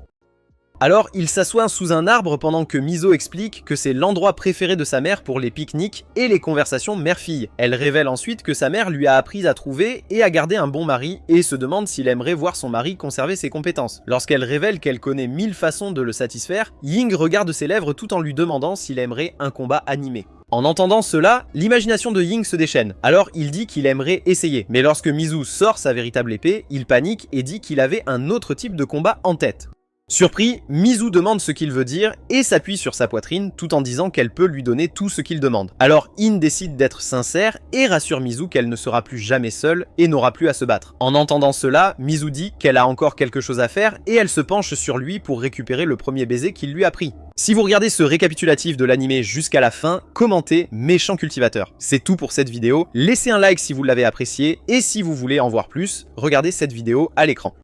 Alors, il s'assoit sous un arbre pendant que Mizu explique que c'est l'endroit préféré de sa mère pour les pique-niques et les conversations mère-fille. Elle révèle ensuite que sa mère lui a appris à trouver et à garder un bon mari et se demande s'il aimerait voir son mari conserver ses compétences. Lorsqu'elle révèle qu'elle connaît 1000 façons de le satisfaire, Ying regarde ses lèvres tout en lui demandant s'il aimerait un combat animé. En entendant cela, l'imagination de Ying se déchaîne, alors il dit qu'il aimerait essayer. Mais lorsque Mizu sort sa véritable épée, il panique et dit qu'il avait un autre type de combat en tête. Surpris, Mizu demande ce qu'il veut dire et s'appuie sur sa poitrine tout en disant qu'elle peut lui donner tout ce qu'il demande. Alors In décide d'être sincère et rassure Mizu qu'elle ne sera plus jamais seule et n'aura plus à se battre. En entendant cela, Mizu dit qu'elle a encore quelque chose à faire et elle se penche sur lui pour récupérer le premier baiser qu'il lui a pris. Si vous regardez ce récapitulatif de l'animé jusqu'à la fin, commentez méchant cultivateur. C'est tout pour cette vidéo, laissez un like si vous l'avez apprécié et si vous voulez en voir plus, regardez cette vidéo à l'écran.